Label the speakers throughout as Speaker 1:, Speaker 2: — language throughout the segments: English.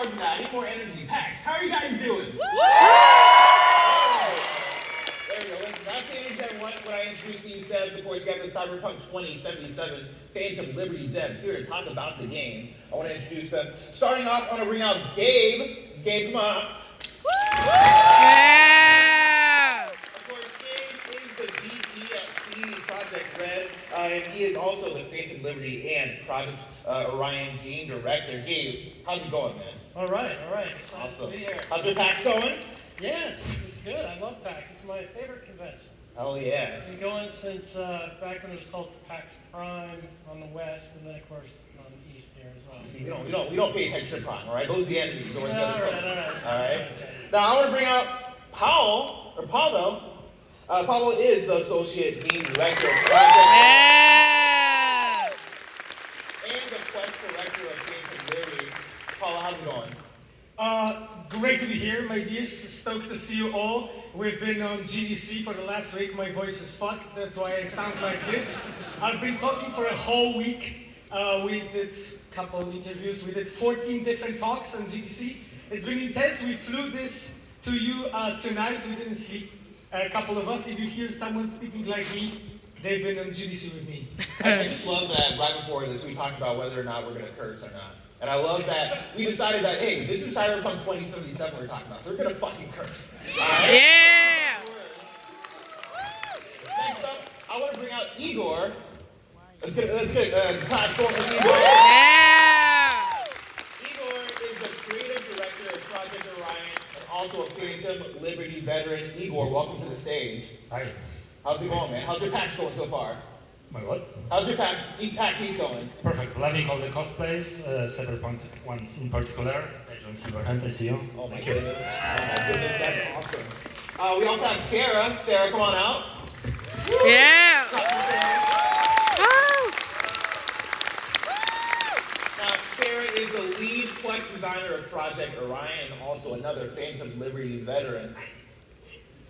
Speaker 1: more than that. I need more energy. PAX, how are you guys doing? There we go. Listen, that's the energy that when I introduce these devs. Of course, you have the Cyberpunk 2077 Phantom Liberty devs here to talk about the game. I want to introduce them. Starting off, I want to bring out Gabe. Gabe, come on up.
Speaker 2: Yeah!
Speaker 1: Of course, Gabe is the VP at CD Projekt Red, and he is also the Phantom Liberty and Project Orion game director. Gabe, how's it going, man?
Speaker 3: All right. Excited
Speaker 1: Awesome.
Speaker 3: to be here.
Speaker 1: How's your PAX going?
Speaker 3: Yeah, it's good. I love PAX. It's my favorite convention.
Speaker 1: Hell yeah.
Speaker 3: I've been going since back when it was called PAX Prime on the west, and then of course on the east here as well.
Speaker 1: See, we don't pay attention to Prime, all right? Those are the enemies.
Speaker 3: All right.
Speaker 1: All right. Now I want to bring out Pavel. Pavel is the associate game director of Project and the quest director of Phantom Liberty. Pavel, how's it going?
Speaker 4: Great to be here, my dears. Stoked to see you all. We've been on GDC for the last week. My voice is fucked. That's why I sound like this. I've been talking for a whole week. We did a couple of interviews. We did 14 different talks on GDC. It's been intense. We flew this to you tonight. We didn't sleep. A couple of us, if you hear someone speaking like me, they've been on GDC with me.
Speaker 1: I just love that right before this we talked about whether or not we're going to curse or not. And I love that we decided that, hey, this is Cyberpunk 2077 we're talking about, so we're going to fucking curse. Right?
Speaker 2: Yeah!
Speaker 1: Next up, I want to bring out Igor. Let's get platform with Igor.
Speaker 2: Yeah!
Speaker 1: Igor is the creative director of Project Orion and also a Phantom Liberty veteran. Igor, welcome to the stage.
Speaker 5: Hi.
Speaker 1: How's it going, man? How's your PAX going so far?
Speaker 5: My what?
Speaker 1: How's your PAX East going?
Speaker 5: Perfect. Loving all the cosplays, Cyberpunk ones in particular. I joined Silverhand, I see you.
Speaker 1: Oh my goodness. That's awesome. We also have Sarah. Sarah, come on out.
Speaker 2: Yeah!
Speaker 1: Now, Sarah is the lead quest designer of Project Orion and also another Phantom Liberty veteran.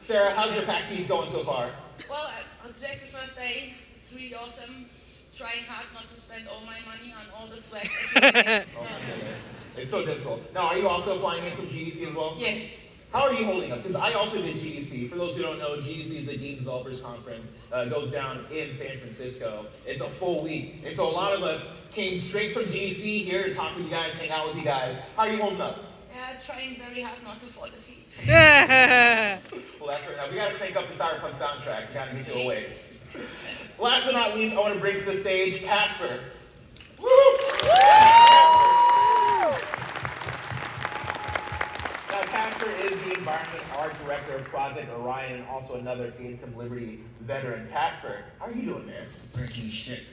Speaker 1: Sarah, how's your PAX East going so far?
Speaker 6: Well, today's the first day. It's really awesome. Trying hard not to spend all my money on all the swag.
Speaker 1: Oh my goodness. It's so difficult. Now, are you also flying in from GDC as well?
Speaker 6: Yes.
Speaker 1: How are you holding up? Because I also did GDC. For those who don't know, GDC is the Game Developers Conference. Goes down in San Francisco. It's a full week. And so a lot of us came straight from GDC here to talk with you guys, hang out with you guys. How are you holding up?
Speaker 6: Trying very hard not to fall asleep.
Speaker 1: Well, that's right. Now, we got to crank up the Cyberpunk soundtrack to kind of get you awake. Last but not least, I want to bring to the stage Casper. Woo! Now, Casper is the environment art director of Project Orion and also another Phantom Liberty veteran. Casper, how are you doing, man?
Speaker 7: Freaking shit.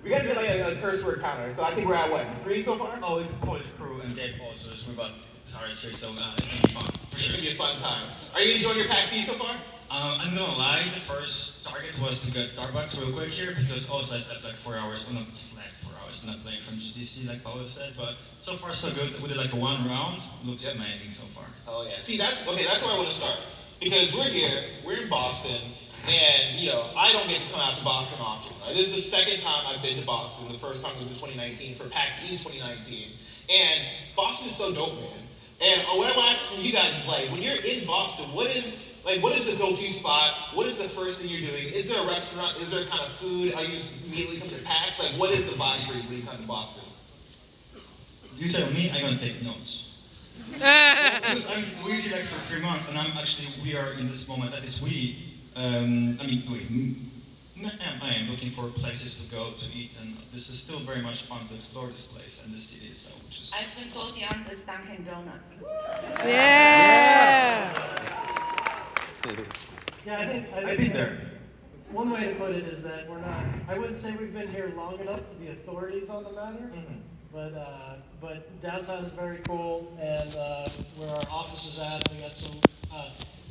Speaker 1: We got to get like a curse word counter, so I think we're at what, 3 so far?
Speaker 7: Oh, it's a Polish crew and Dave also is with us. Sorry, here, so it's gonna be fun. For
Speaker 1: It's
Speaker 7: sure.
Speaker 1: going to be a fun time. Are you enjoying your PAX East so far?
Speaker 7: I'm gonna lie, the first target was to get Starbucks real quick here because also I slept like 4 hours, well not slept 4 hours, not playing from GTC like Paolo said, but so far so good. We did like a 1 round, looks amazing so far.
Speaker 1: Oh yeah. See, that's where I want to start. Because we're here, we're in Boston, and I don't get to come out to Boston often. Right? This is the second time I've been to Boston. The first time was in 2019 for PAX East 2019. And Boston is so dope, man. And what I'm asking you guys is like, when you're in Boston, what is the go-to spot? What is the first thing you're doing? Is there a restaurant? Is there kind of food? Are you just immediately coming to PAX? Like, what is the vibe for you when you come to Boston?
Speaker 7: You tell me, I'm gonna take notes. Because we're here like for 3 months and we are in this moment, that is I am looking for places to go to eat, and this is still very much fun to explore this place and this city itself, which is...
Speaker 6: I've been told the answer is Dunkin' Donuts.
Speaker 2: Yeah!
Speaker 3: Yeah, I think
Speaker 7: I've been there.
Speaker 3: one way to put it is that I wouldn't say we've been here long enough to be authorities on the matter, but downtown is very cool, and where our office is at, we got some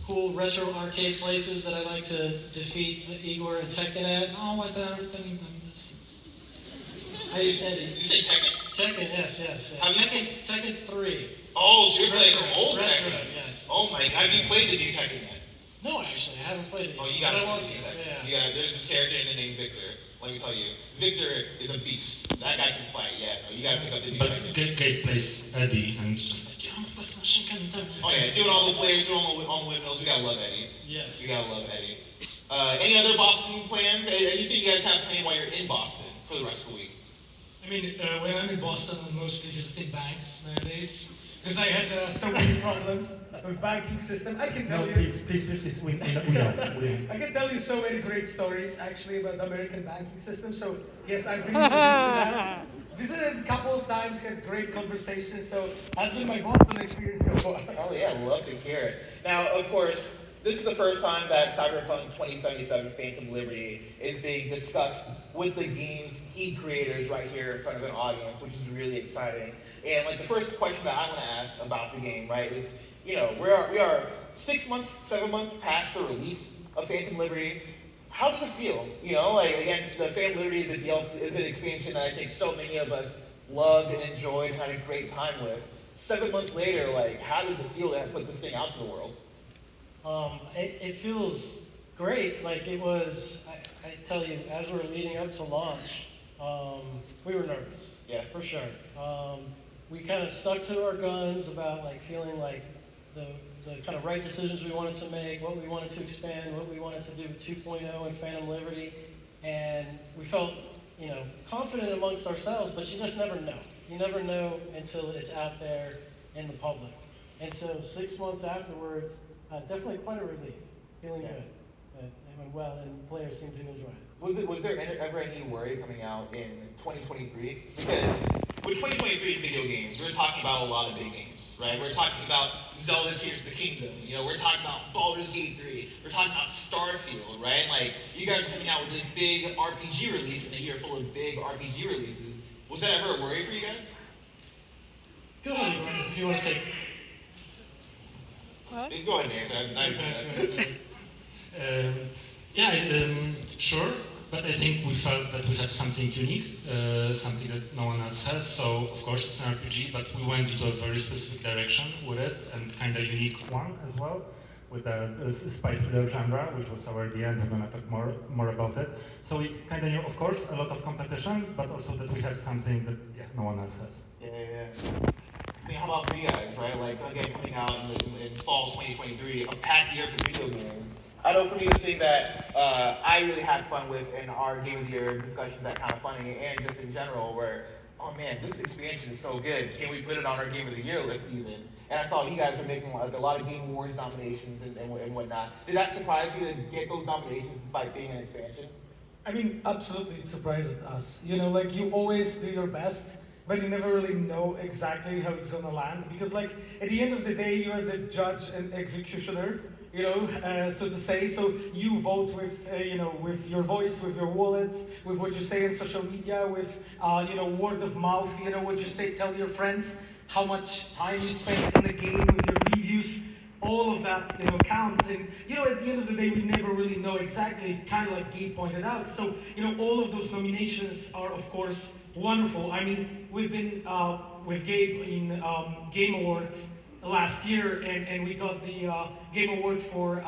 Speaker 3: cool retro arcade places that I like to defeat Igor and Tekken at. Oh, I don't think this. How do you say it?
Speaker 1: You say Tekken?
Speaker 3: Tekken, yes. Tekken 3.
Speaker 1: Oh, so you're playing some old
Speaker 3: Retro,
Speaker 1: Tekken.
Speaker 3: yes.
Speaker 1: Oh my, have you played the new Tekken yet?
Speaker 3: No, actually, I haven't played it yet.
Speaker 1: Oh, you
Speaker 3: But
Speaker 1: gotta
Speaker 3: I want
Speaker 1: play
Speaker 3: to.
Speaker 1: the new Tekken.
Speaker 3: Yeah.
Speaker 1: There's this character in the name Victor. let me tell you, Victor is a beast. That guy can fight. Yeah, no, you gotta pick up the new
Speaker 5: But
Speaker 1: champion.
Speaker 5: Gabe plays Eddie, and it's just like, yeah, but machine gun.
Speaker 1: Oh yeah, doing all the flares, doing all the windmills. We gotta love Eddie.
Speaker 3: Yes.
Speaker 1: We gotta love Eddie. Any other Boston plans? Anything you guys have planned while you're in Boston for the rest of the week?
Speaker 4: I mean, when I'm in Boston, I'm mostly visiting banks nowadays. Because I had so many problems with banking system. I can tell
Speaker 5: No,
Speaker 4: you.
Speaker 5: please, we know.
Speaker 4: I can tell you so many great stories actually about the American banking system. So yes, I've been introduced to that. Visited a couple of times, had great conversations. So that's been my Boston experience so far.
Speaker 1: Oh yeah, love to hear it. Now, of course, this is the first time that Cyberpunk 2077 Phantom Liberty is being discussed with the game's key creators right here in front of an audience, which is really exciting. And like the first question that I want to ask about the game, right, is, you know, we are 6 months, 7 months past the release of Phantom Liberty. How does it feel? You know, like again, the Phantom Liberty is a DLC, is an expansion that I think so many of us loved and enjoyed and had a great time with. 7 months later, like, how does it feel to put this thing out to the world?
Speaker 3: It feels great. Like it was, I tell you, as we were leading up to launch, we were nervous.
Speaker 1: Yeah.
Speaker 3: For sure. We kind of stuck to our guns about like feeling like the kind of right decisions we wanted to make, what we wanted to expand, what we wanted to do with 2.0 and Phantom Liberty, and we felt, you know, confident amongst ourselves, but you just never know. You never know until it's out there in the public. And so 6 months afterwards, definitely quite a relief. Feeling good. It went well, and players seem to enjoy it.
Speaker 1: Was there ever any worry coming out in 2023? Because with 2023 in video games, we're talking about a lot of big games, right? We're talking about Zelda Tears of the Kingdom, you know, we're talking about Baldur's Gate 3, we're talking about Starfield, right? Like, you guys are coming out with this big RPG release in a year full of big RPG releases. Was that ever a worry for you guys?
Speaker 3: Go ahead, Brian, if you want to take.
Speaker 2: What?
Speaker 1: Go ahead and answer.
Speaker 5: Sure, but I think we felt that we had something unique, something that no one else has. So, of course, it's an RPG, but we went into a very specific direction with it, and kind of unique one as well, with the spy thriller genre, which was our idea, and we're going to talk more about it. So we kind of knew, of course, a lot of competition, but also that we have something that no one else has.
Speaker 1: Yeah. I mean, how about for you guys, right? Like, again, coming out in fall 2023, a packed year for video games. I know for me, the thing that I really had fun with in our Game of the Year discussions at Kind of Funny, and just in general, where, oh man, this expansion is so good. Can we put it on our Game of the Year list even? And I saw you guys were making like a lot of Game Awards nominations and whatnot. Did that surprise you to get those nominations despite being an expansion?
Speaker 4: I mean, absolutely, it surprised us. You know, like you always do your best, but you never really know exactly how it's gonna land. Because like, at the end of the day, you're the judge and executioner, you know, so to say. So you vote with, you know, with your voice, with your wallets, with what you say on social media, with, you know, word of mouth, you know, what you say, tell your friends, how much time you spend in the game with your reviews. All of that, you know, counts. And, you know, at the end of the day, we never really know exactly, kind of like Gabe pointed out. So, you know, all of those nominations are, of course, wonderful. I mean, we've been with Gabe in Game Awards last year, and we got the Game Award for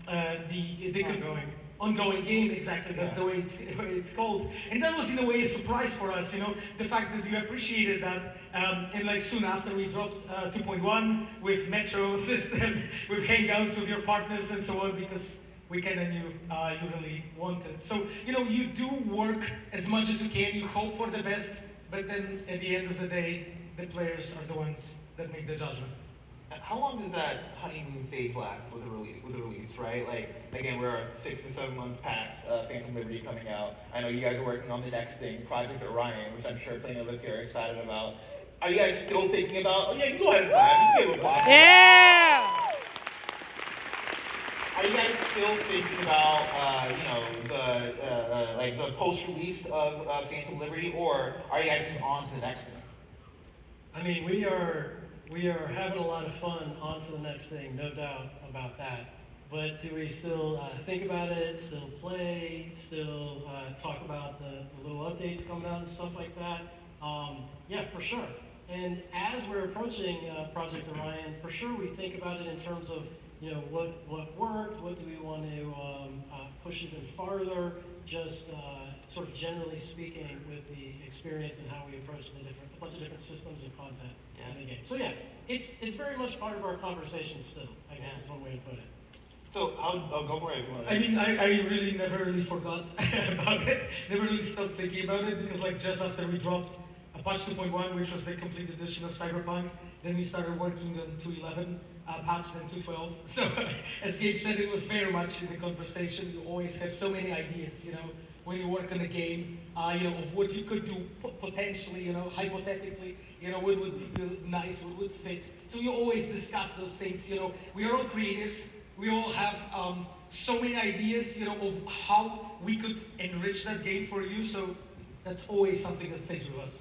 Speaker 4: the ongoing game, exactly, that's the way it's called. And that was in a way a surprise for us, you know, the fact that you appreciated that. And like soon after we dropped 2.1 with Metro system, with Hangouts with your partners and so on, because we kind of knew you really wanted. So, you know, you do work as much as you can, you hope for the best, but then at the end of the day, the players are the ones that make the judgment.
Speaker 1: How long does that honeymoon stage last with a release, right? Like, again, we're 6 to 7 months past Phantom Liberty coming out. I know you guys are working on the next thing, Project Orion, which I'm sure plenty of us here are excited about. Are you guys still thinking about, oh yeah, you go ahead and clap, you can give a clap.
Speaker 2: Yeah!
Speaker 1: Are you guys still thinking about, you know, the like the post-release of Phantom Liberty, or are you guys just on to the next thing?
Speaker 3: I mean, we are having a lot of fun on to the next thing, no doubt about that. But do we still think about it, still play, still talk about the little updates coming out and stuff like that? Yeah, for sure. And as we're approaching Project Orion, for sure we think about it in terms of, you know, what worked, what do we want to push even farther, just sort of generally speaking, with the experience and how we approach a bunch of different systems and content in the game. So yeah, it's very much part of our conversation still, I guess is one way to put it.
Speaker 1: So I'll go for it if you want.
Speaker 4: I mean, I really never really forgot about it. Never really stopped thinking about it because like just after we dropped a patch 2.1, which was the complete edition of Cyberpunk, then we started working on 2.11 patch, then 2.12. So as Gabe said, it was very much in the conversation. You always have so many ideas, you know, when you work on a game, you know, of what you could do potentially, you know, hypothetically, you know, what would be nice, what would fit. So you always discuss those things, you know. We are all creatives. We all have so many ideas, you know, of how we could enrich that game for you. So that's always something that stays with us.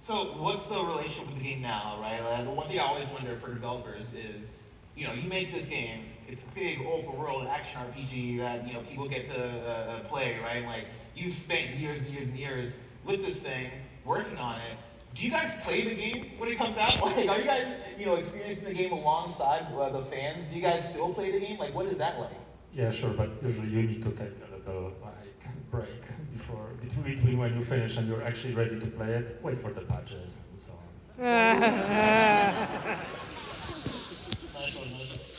Speaker 1: So what's the relationship with the game now, right? The one thing I always wonder for developers is, you know, you make this game, it's a big open world action RPG that, you know, people get to play, right? Like, you've spent years and years and years with this thing, working on it. Do you guys play the game when it comes out? Like, are you guys, you know, experiencing the game alongside the fans? Do you guys still play the game? Like, what is that like?
Speaker 5: Yeah, sure, but usually you need to take a little break between when you finish and you're actually ready to play it. Wait for the patches and so on.
Speaker 3: Nice one.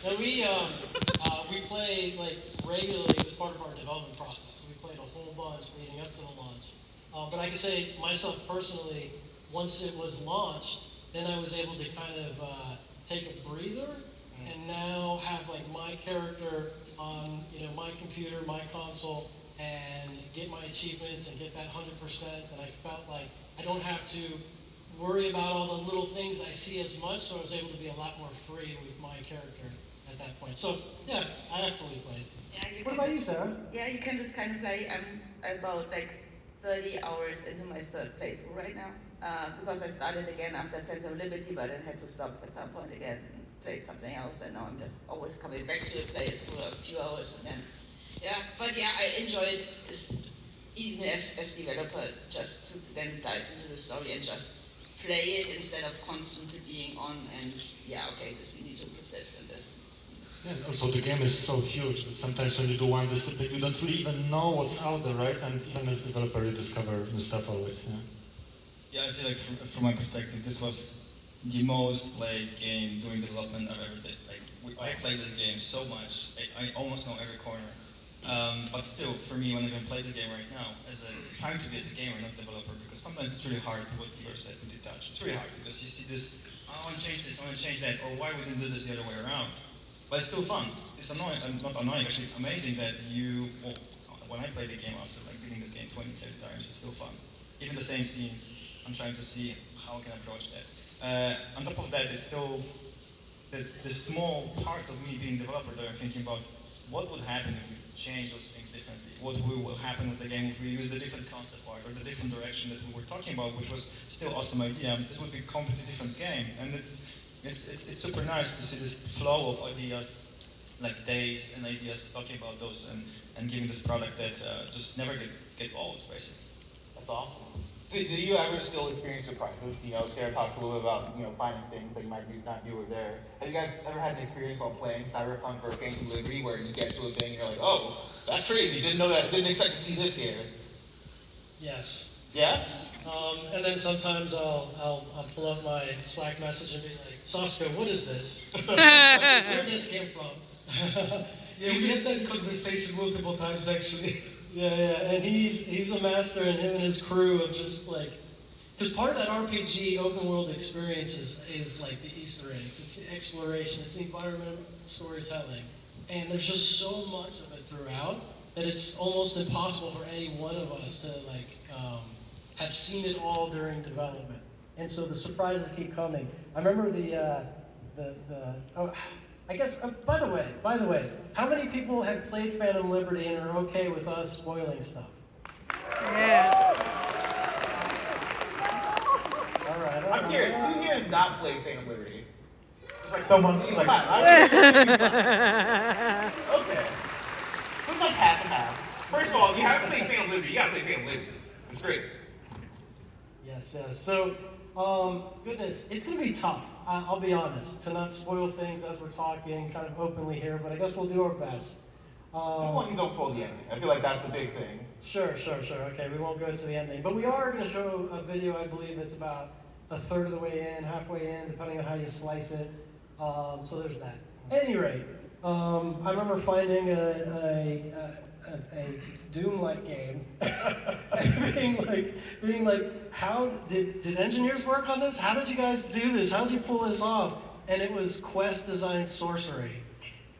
Speaker 3: And we play like regularly as part of our development process. We played a whole bunch leading up to the launch. But I can say myself personally, once it was launched, then I was able to kind of take a breather and now have like my character on, you know, my computer, my console, and get my achievements and get that 100%. And I felt like I don't have to worry about all the little things I see as much, so I was able to be a lot more free with my character at that point. So yeah, I absolutely played.
Speaker 6: Yeah,
Speaker 3: What about you, Sarah?
Speaker 6: Yeah, you can just kind of play. I'm about like 30 hours into my third playthrough right now. Because I started again after Phantom of Liberty, but then had to stop at some point again and played something else, and now I'm just always coming back to it, play it for a few hours, and then, yeah. But yeah, I enjoyed this, even as developer, just to then dive into the story and just play it instead of constantly being on and, yeah, okay, we need to improve this and this.
Speaker 5: Yeah, and also the game is so huge that sometimes when you do one discipline, you don't really even know what's out there, right? And even as a developer, you discover new stuff always, yeah?
Speaker 7: Yeah, I feel like from my perspective, this was the most played game during development I've ever did. Like, I played this game so much, I almost know every corner. But still, for me, when I even play this game right now, trying to be as a gamer, not developer, because sometimes it's really hard to what Igor said, to detach. It's really hard because you see this, oh, I want to change this, I want to change that, or why we didn't do this the other way around. But it's still fun. It's annoying, not annoying, actually, it's amazing that when I play the game after like beating this game 20, 30 times, it's still fun. Even the same scenes, I'm trying to see how I can approach that. On top of that, it's still, there's this small part of me being a developer that I'm thinking about what would happen if we change those things differently? What will happen with the game if we use the different concept art or the different direction that we were talking about, which was still an awesome idea. This would be a completely different game. And it's super nice to see this flow of ideas, like days and ideas talking about those and giving this product that just never get old, basically.
Speaker 1: That's awesome. So, do you ever still experience surprises? You know, Sarah talks a little bit about, you know, finding things that you might not do over there. Have you guys ever had an experience while playing Cyberpunk or Phantom Liberty where you get to a thing and you're like, oh, that's crazy, didn't know that, didn't expect to see this here?
Speaker 3: Yes.
Speaker 1: Yeah?
Speaker 3: And then sometimes I'll pull up my Slack message and be like, Saska, what is this? Where this came from?
Speaker 4: Yeah, we had that conversation multiple times actually.
Speaker 3: Yeah, and he's a master, and him and his crew of just like, because part of that RPG open world experience is like the Easter eggs, it's the exploration, it's the environmental storytelling, and there's just so much of it throughout that it's almost impossible for any one of us to like have seen it all during development, and so the surprises keep coming. I remember I guess, by the way, how many people have played Phantom Liberty and are okay with us spoiling stuff?
Speaker 2: Yeah.
Speaker 3: All right.
Speaker 1: I'm curious, who here has not played Phantom Liberty?
Speaker 4: It's like someone like
Speaker 1: Okay. So it's like half and half. First of all, if you haven't played Phantom Liberty, you gotta play Phantom Liberty. It's great.
Speaker 3: Yes. So, goodness, it's gonna be tough. I'll be honest, to not spoil things as we're talking kind of openly here, but I guess we'll do our best.
Speaker 1: As long as you don't spoil the ending. I feel like that's the big thing.
Speaker 3: Sure. Okay, we won't go to the ending, but we are going to show a video. I believe it's about a third of the way in, halfway in, depending on how you slice it. So there's that. At any rate, I remember finding a Doom-like game, and being like, how did engineers work on this? How did you guys do this? How did you pull this off? And it was Quest Design Sorcery.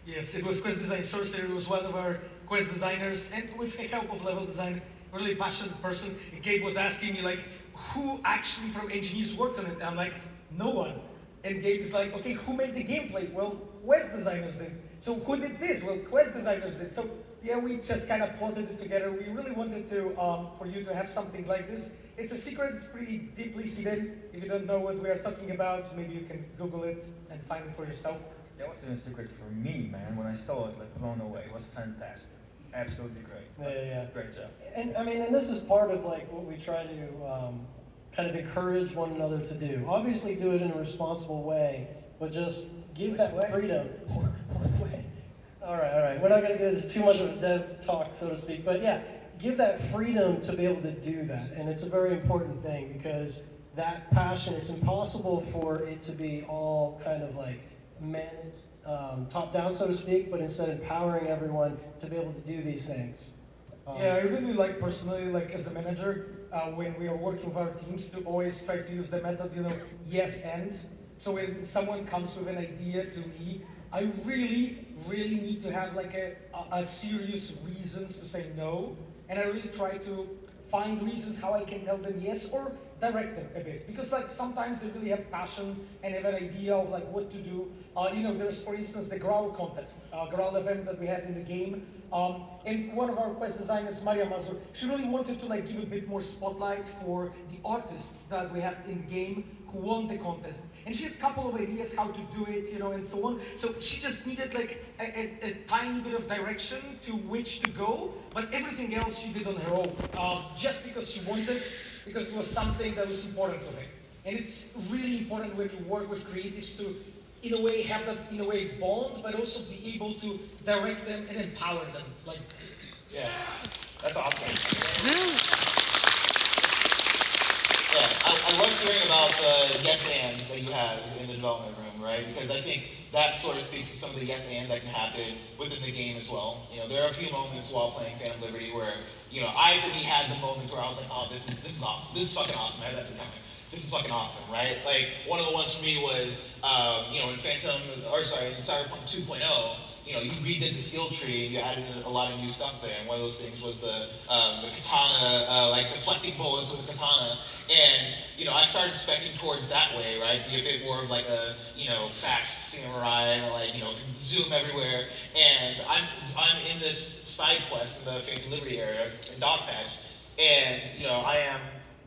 Speaker 4: Yes, it was Quest Design Sorcerer. It was one of our Quest designers, and with the help of Level Design, a really passionate person. Gabe was asking me like, who actually from engineers worked on it? And I'm like, no one. And Gabe is like, okay, who made the gameplay? Well, Quest designers did. So who did this? Well, Quest designers did. So yeah, we just kind of plotted it together. We really wanted to, for you to have something like this. It's a secret. It's pretty deeply hidden. If you don't know what we are talking about, maybe you can Google it and find it for yourself.
Speaker 8: That wasn't a secret for me, man. When I saw it, I was like blown away. It was fantastic. Absolutely great.
Speaker 3: Yeah.
Speaker 8: Great job.
Speaker 3: And I mean, and this is part of like what we try to kind of encourage one another to do. Obviously, do it in a responsible way, but just give that freedom. What way? All right. We're not going to get into too much of a dev talk, so to speak, but yeah, give that freedom to be able to do that, and it's a very important thing because that passion. It's impossible for it to be all kind of like managed top down, so to speak, but instead empowering everyone to be able to do these things.
Speaker 4: Yeah, I really like personally, like as a manager, when we are working with our teams to always try to use the method, yes and. So when someone comes with an idea to me, I really need to have like a serious reasons to say no, and I really try to find reasons how I can tell them yes or direct them a bit, because like sometimes they really have passion and have an idea of like what to do. There's for instance the Growl contest, Growl event that we had in the game, and one of our Quest designers, Maria Mazur, she really wanted to like give a bit more spotlight for the artists that we had in the game who won the contest, and she had a couple of ideas how to do it, and so on. So she just needed like a tiny bit of direction to which to go, but everything else she did on her own, just because she wanted, because it was something that was important to her. And it's really important when you work with creatives to, in a way, have that, in a way, bond, but also be able to direct them and empower them like this.
Speaker 1: Yeah, that's awesome. Yeah, I love hearing about the yes and that you have in the development room, right? Because I think that sort of speaks to some of the yes and that can happen within the game as well. There are a few moments while playing Phantom Liberty where, I for me had the moments where I was like, oh, this is awesome. This is fucking awesome. I had that time. This is fucking awesome, right? Like one of the ones for me was, in Cyberpunk 2.0. You redid the skill tree and you added a lot of new stuff there. And one of those things was the katana, like deflecting bullets with a katana. And, I started speccing towards that way, right? To be a bit more of like a, fast samurai, like, zoom everywhere. And I'm in this side quest in the Phantom Liberty area, in Dogpatch. And, I am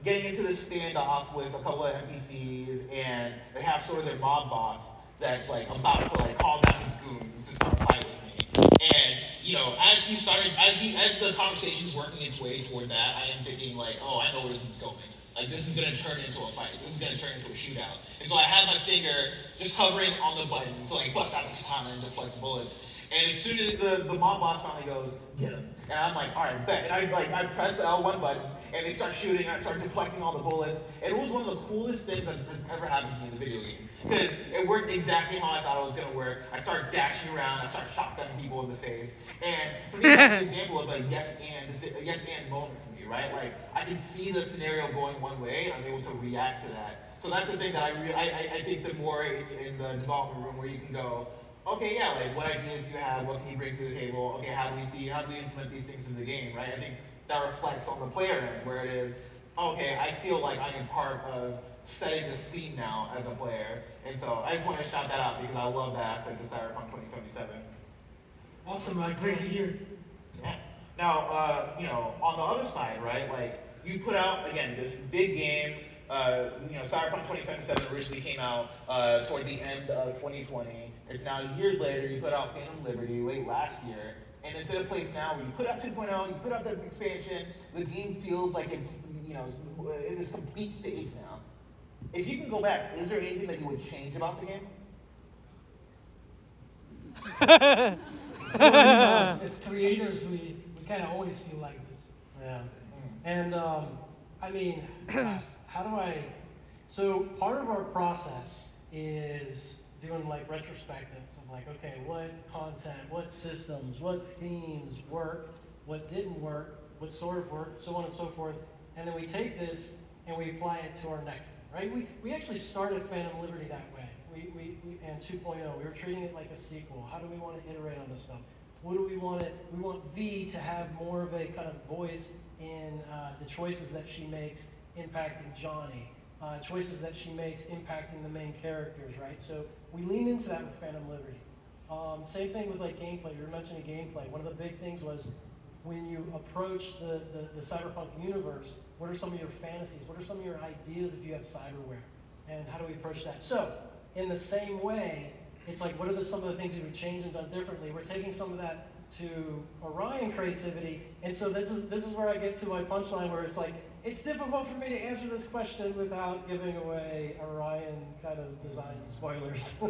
Speaker 1: getting into this standoff with a couple of NPCs, and they have sort of their mob boss that's like about to like call down his goons to start a fight with me. And as the conversation's working its way toward that, I am thinking like, oh, I know where this is going. Like this is gonna turn into a fight. This is gonna turn into a shootout. And so I have my finger just hovering on the button to like bust out the katana and deflect the bullets. And as soon as the mob boss finally goes, get him. And I'm like, all right, bet. And I press the L1 button, and they start shooting, and I start deflecting all the bullets. And it was one of the coolest things that's ever happened to me in the video game. Because it worked exactly how I thought it was going to work. I started dashing around, I started shotgunning people in the face. And for me, that's an example of a yes and moment for me, right? Like, I can see the scenario going one way, and I'm able to react to that. So that's the thing that I think the more in the development room where you can go, okay, yeah, like what ideas do you have? What can you bring to the table? Okay, how do we implement these things into the game, right? I think that reflects on the player end, where it is, okay, I feel like I am part of setting the scene now as a player. And so I just want to shout that out because I love that aspect of Cyberpunk 2077.
Speaker 4: Awesome, great to hear.
Speaker 1: Yeah. Now, on the other side, right, like you put out, again, this big game. Cyberpunk 2077 originally came out toward the end of 2020. It's now years later. You put out Phantom Liberty late last year, and it's in a place now where you put out 2.0, you put out the expansion. The game feels like it's in this complete stage now. If you can go back, is there anything that you would change about the game?
Speaker 4: As creators, we kind of always feel like this.
Speaker 3: Yeah. And I mean, how do I? So part of our process is doing like retrospectives of like, okay, what content, what systems, what themes worked, what didn't work, what sort of worked, so on and so forth. And then we take this and we apply it to our next thing, right? We actually started Phantom Liberty that way. And 2.0, we were treating it like a sequel. How do we want to iterate on this stuff? What do we want to? We want V to have more of a kind of voice in the choices that she makes impacting Johnny, choices that she makes impacting the main characters, right? So we lean into that with Phantom Liberty. Same thing with like gameplay. You were mentioning gameplay. One of the big things was when you approach the Cyberpunk universe, what are some of your fantasies? What are some of your ideas if you have cyberware? And how do we approach that? So in the same way, it's like, what are some of the things that we've changed and done differently? We're taking some of that to Orion creativity, and so this is where I get to my punchline, where it's like, it's difficult for me to answer this question without giving away Orion kind of design spoilers. I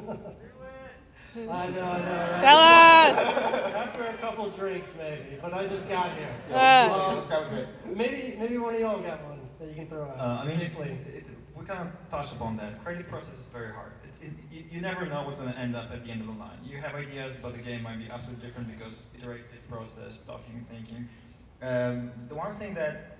Speaker 3: know. Right?
Speaker 2: Tell us!
Speaker 3: After a couple drinks, maybe, but I just got here. Maybe one of y'all got one that you can throw out safely.
Speaker 8: We kind of touched upon that. Creative process is very hard. You never know what's going to end up at the end of the line. You have ideas, but the game might be absolutely different because iterative process, talking, thinking. The one thing that,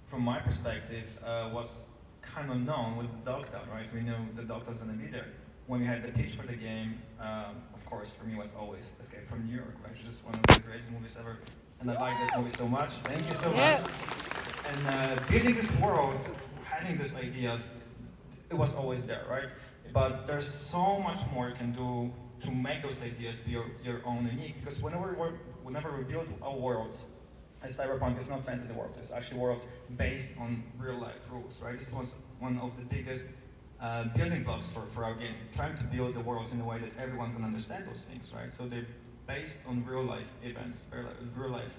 Speaker 8: from my perspective, was kind of known was the Dogtown, right? We knew the Dogtown's going to be there. When we had the pitch for the game, of course, for me was always Escape from New York, right? Just one of the greatest movies ever. And I like that movie so much. Thank you so much. And building this world, having these ideas, it was always there, right? But there's so much more you can do to make those ideas be your own unique. Because whenever we build a world, as Cyberpunk, it's not fantasy world. It's actually a world based on real life rules, right? This was one of the biggest building blocks for our games, trying to build the worlds in a way that everyone can understand those things, right? So they're based on real life events, real life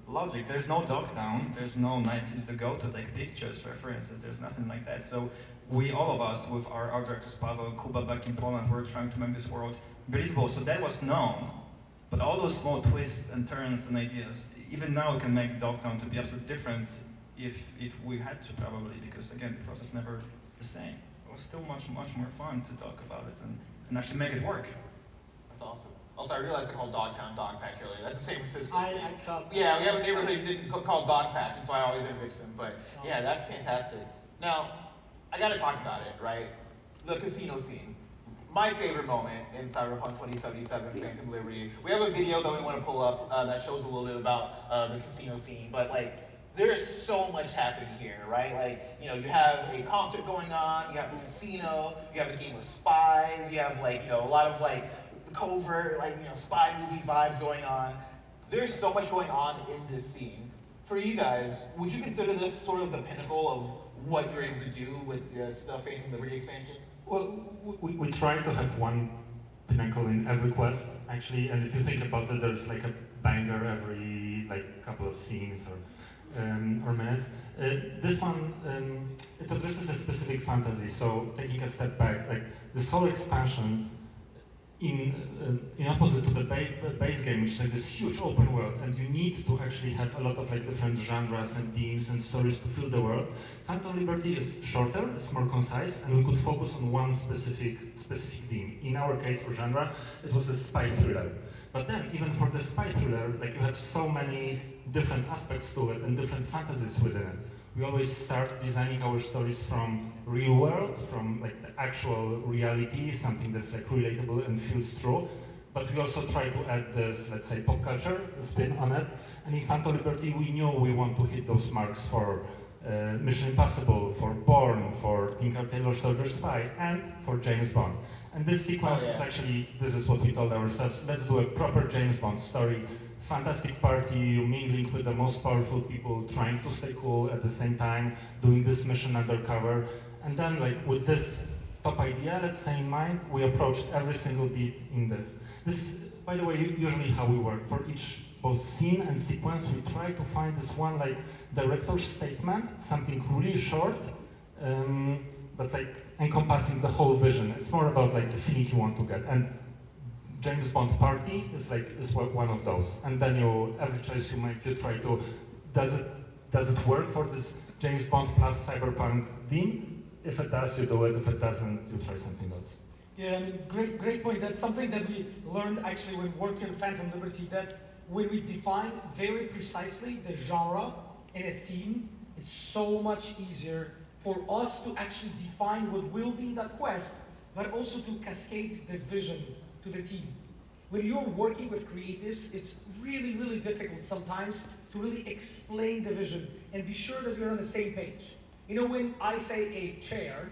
Speaker 8: logic. There's no Dogtown, there's no Night City to go to take pictures, references, there's nothing like that. So we, all of us, with our art directors, Paweł and Kuba back in Poland, were trying to make this world believable. So that was known. But all those small twists and turns and ideas, even now we can make Dogtown to be absolutely different if we had to, probably, because again, the process never the same. It was still much more fun to talk about it and actually make it work.
Speaker 1: That's awesome. Also, I realized they called Dogtown Dog Patch earlier. That's the same system.
Speaker 3: Yeah,
Speaker 1: we have a neighborhood called Dog Patch. That's why I always mix them. But yeah, that's fantastic. Now, I got to talk about it, right? The casino scene. My favorite moment in Cyberpunk 2077, Phantom Liberty. We have a video that we want to pull up that shows a little bit about the casino scene, but like, there's so much happening here, right? Like, you know, you have a concert going on, you have a casino, you have a game of spies, you have like, you know, a lot of like covert, like, you know, spy movie vibes going on. There's so much going on in this scene. For you guys, would you consider this sort of the pinnacle of what you're able to do with the Phantom Liberty expansion?
Speaker 5: Well, we try to have one pinnacle in every quest, actually, and if you think about it, there's like a banger every like couple of scenes or minutes. This one, it addresses a specific fantasy, so taking a step back, like this whole expansion, in opposite to the base game, which is like this huge open world, and you need to actually have a lot of like different genres and themes and stories to fill the world. Phantom Liberty is shorter, it's more concise, and we could focus on one specific theme. In our case, or genre, it was a spy thriller. But then, even for the spy thriller, like you have so many different aspects to it and different fantasies within it. We always start designing our stories from real world, from like the actual reality, something that's like relatable and feels true. But we also try to add this, let's say, pop culture spin on it. And in Phantom Liberty, we knew we want to hit those marks for Mission Impossible, for Bourne, for Tinker Tailor Soldier Spy, and for James Bond. And this sequence is actually, this is what we told ourselves, let's do a proper James Bond story. Fantastic party, mingling with the most powerful people, trying to stay cool at the same time, doing this mission undercover. And then, like, with this top idea, let's say, in mind, we approached every single beat in this. This is, by the way, usually how we work. For each both scene and sequence, we try to find this one, like, director's statement, something really short, but like encompassing the whole vision. It's more about like the feeling you want to get. And James Bond Party is one of those. And then every choice you make, you try to does it work for this James Bond plus Cyberpunk theme? If it does, you do it. If it doesn't, you try something else.
Speaker 4: Yeah, I mean, great point. That's something that we learned actually when working on Phantom Liberty, that when we define very precisely the genre and a theme, it's so much easier for us to actually define what will be in that quest, but also to cascade the vision to the team. When you're working with creatives, it's really, really difficult sometimes to really explain the vision and be sure that you're on the same page. You know, when I say a chair,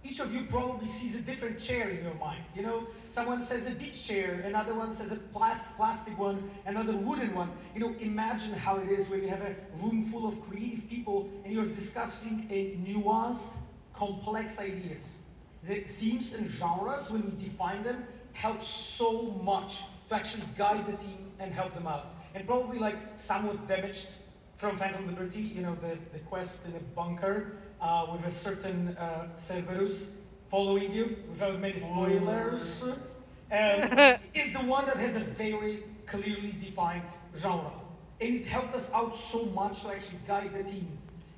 Speaker 4: each of you probably sees a different chair in your mind. You know, someone says a beach chair, another one says a plastic one, another wooden one. You know, imagine how it is when you have a room full of creative people and you're discussing a nuanced, complex ideas. The themes and genres, when we define them, help so much to actually guide the team and help them out. And probably like somewhat damaged from Phantom Liberty, you know, the quest in a bunker with a certain Cerberus following you, without many spoilers, is the one that has a very clearly defined genre. And it helped us out so much to actually guide the team.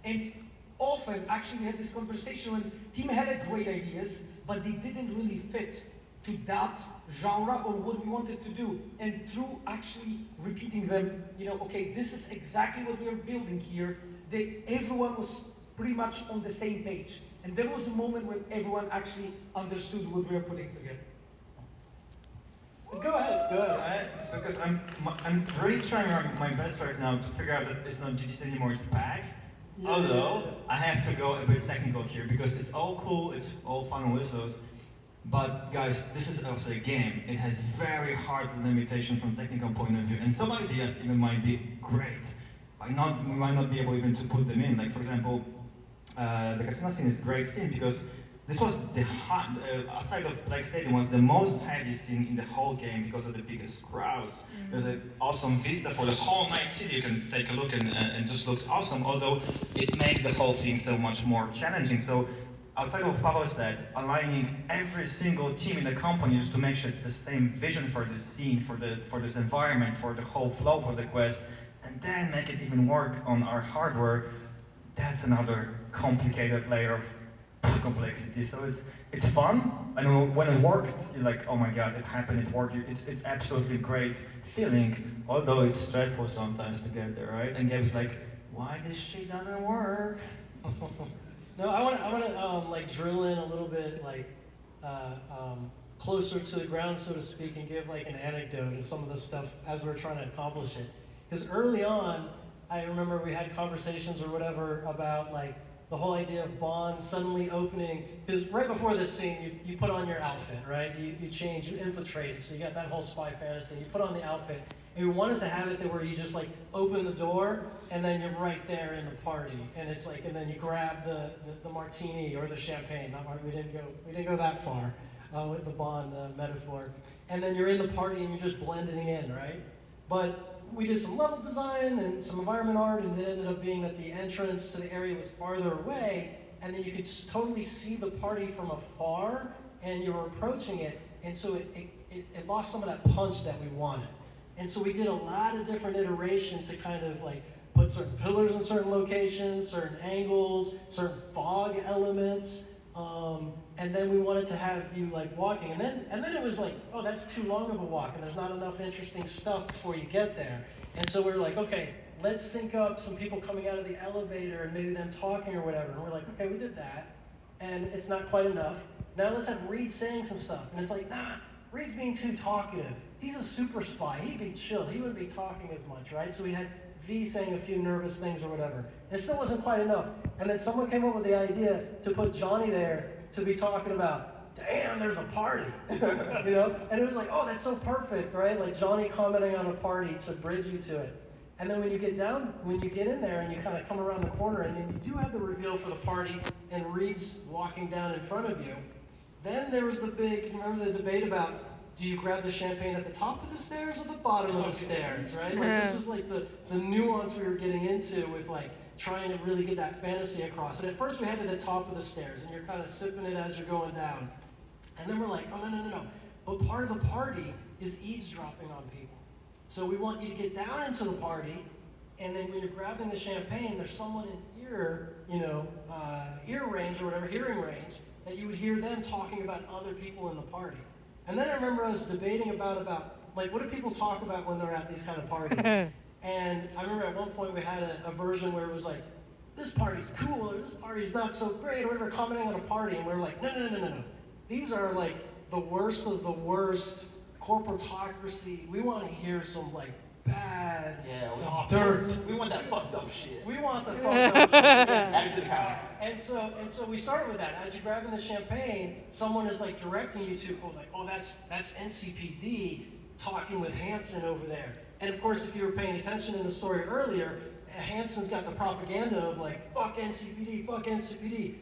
Speaker 4: And often, actually, we had this conversation when team had great ideas, but they didn't really fit to that genre or what we wanted to do. And through actually repeating them, you know, okay, this is exactly what we are building here, everyone was pretty much on the same page. And there was a moment when everyone actually understood what we were putting together.
Speaker 3: Go ahead.
Speaker 8: Because I'm really trying my best right now to figure out that it's not GDC anymore, it's PAX. Yeah. Although, I have to go a bit technical here because it's all cool, it's all fun and whistles. But guys, this is also a game. It has very hard limitation from technical point of view. And some ideas even might be great. We might not be able even to put them in. Like for example, the casino scene is a great scene because this was outside of Black Stadium was the most heavy scene in the whole game because of the biggest crowds. Mm-hmm. There's an awesome vista for the whole night city. You can take a look and just looks awesome, although it makes the whole thing so much more challenging. So outside of Pavel said, aligning every single team in the company just to make sure the same vision for this scene, for this environment, for the whole flow for the quest, and then make it even work on our hardware, that's another complicated layer of complexity. So it's fun, and when it worked, you're like, oh my god, it happened, it worked. It's absolutely great feeling, although it's stressful sometimes to get there, right? And Gabe's like, why this shit doesn't work?
Speaker 3: No, I want to like drill in a little bit, like closer to the ground, so to speak, and give like an anecdote of some of the stuff as we're trying to accomplish it. Because early on, I remember we had conversations or whatever about like the whole idea of Bond suddenly opening. Because right before this scene, you put on your outfit, right? You change, you infiltrate it, so you got that whole spy fantasy. You put on the outfit, and we wanted to have it there where you just like open the door and then you're right there in the party, and it's like, and then you grab the martini or the champagne. We didn't go that far with the Bond metaphor, and then you're in the party and you're just blending in, right? But we did some level design and some environment art, and it ended up being that the entrance to the area was farther away, and then you could totally see the party from afar, and you were approaching it, and so it lost some of that punch that we wanted. And so we did a lot of different iterations to kind of like put certain pillars in certain locations, certain angles, certain fog elements, and then we wanted to have you like walking, and then it was like, oh, that's too long of a walk, and there's not enough interesting stuff before you get there. And so we're like, okay, let's sync up some people coming out of the elevator and maybe them talking or whatever. And we're like, okay, we did that, and it's not quite enough. Now let's have Reed saying some stuff, and it's like, nah, Reed's being too talkative. He's a super spy. He'd be chill. He wouldn't be talking as much, right? So we had V saying a few nervous things or whatever. It still wasn't quite enough. And then someone came up with the idea to put Johnny there to be talking about, damn, there's a party, you know? And it was like, oh, that's so perfect, right? Like Johnny commenting on a party to bridge you to it. And then when you get in there and you kind of come around the corner and then you do have the reveal for the party and Reed's walking down in front of you, then there was remember the debate about, do you grab the champagne at the top of the stairs or the bottom of the stairs, right? Like this was like the nuance we were getting into with like trying to really get that fantasy across. And at first we had it at the top of the stairs and you're kind of sipping it as you're going down. And then we're like, oh, no. But part of the party is eavesdropping on people. So we want you to get down into the party And then when you're grabbing the champagne, there's someone in ear range or whatever, hearing range, that you would hear them talking about other people in the party. And then I remember I was debating about like, what do people talk about when they're at these kind of parties? And I remember at one point we had a version where it was like, this party's cool, or this party's not so great, or whatever, commenting on a party, and we were like, no. These are like the worst of the worst corporatocracy. We want to hear some like bad, some dirt.
Speaker 1: We want that fucked up shit.
Speaker 3: We want the fucked up shit. Yes.
Speaker 1: Add it to the counter.
Speaker 3: And so we started with that. As you're grabbing the champagne, someone is like directing you to, that's NCPD talking with Hanson over there. And of course, if you were paying attention in the story earlier, Hanson's got the propaganda of like, fuck NCPD.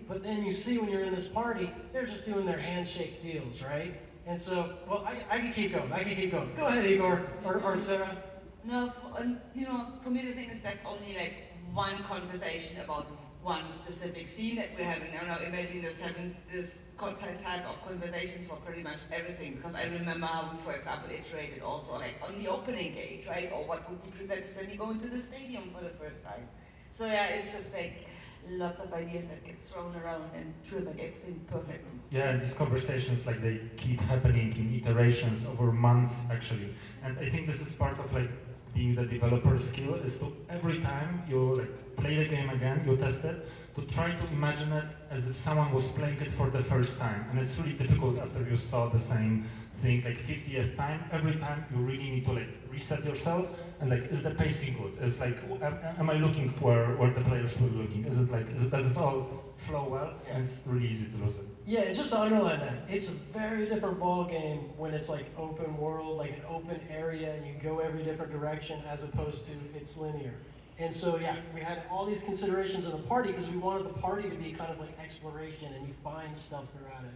Speaker 3: But then you see when you're in this party, they're just doing their handshake deals, right? And so, well, I can keep going. Go ahead, Igor, or Sarah.
Speaker 6: No, for me the thing is that's only like one conversation about one specific scene that we're having. Now imagine us having this type of conversations for pretty much everything, because I remember how we, for example, iterated also like on the opening gate, right? Or what would be presented when you go into the stadium for the first time. So yeah, it's just like lots of ideas that get thrown around and try to make everything perfect.
Speaker 5: Yeah, and these conversations, like, they keep happening in iterations over months, actually. And I think this is part of like being the developer skill, is to every time you like play the game again, you test it, to try to imagine it as if someone was playing it for the first time. And it's really difficult after you saw the same thing like 50th time. Every time you really need to like reset yourself and like, is the pacing good? Is like, am I looking where the players were looking? Does it all flow well? Yeah. And it's really easy to lose it.
Speaker 3: Yeah, and just to underline that, it's a very different ball game when it's like open world, like an open area, and you go every different direction as opposed to it's linear. And so yeah, we had all these considerations in the party because we wanted the party to be kind of like exploration and you find stuff throughout it.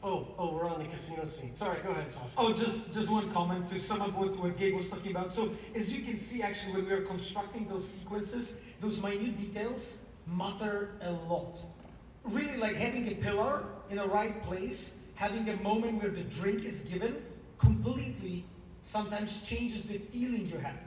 Speaker 3: Oh, we're on the casino scene. Sorry, go ahead, Sasha.
Speaker 4: Oh, just one comment to sum up what Gabe was talking about. So as you can see, actually, when we are constructing those sequences, those minute details matter a lot. Really, like having a pillar in the right place, having a moment where the drink is given, completely sometimes changes the feeling you have.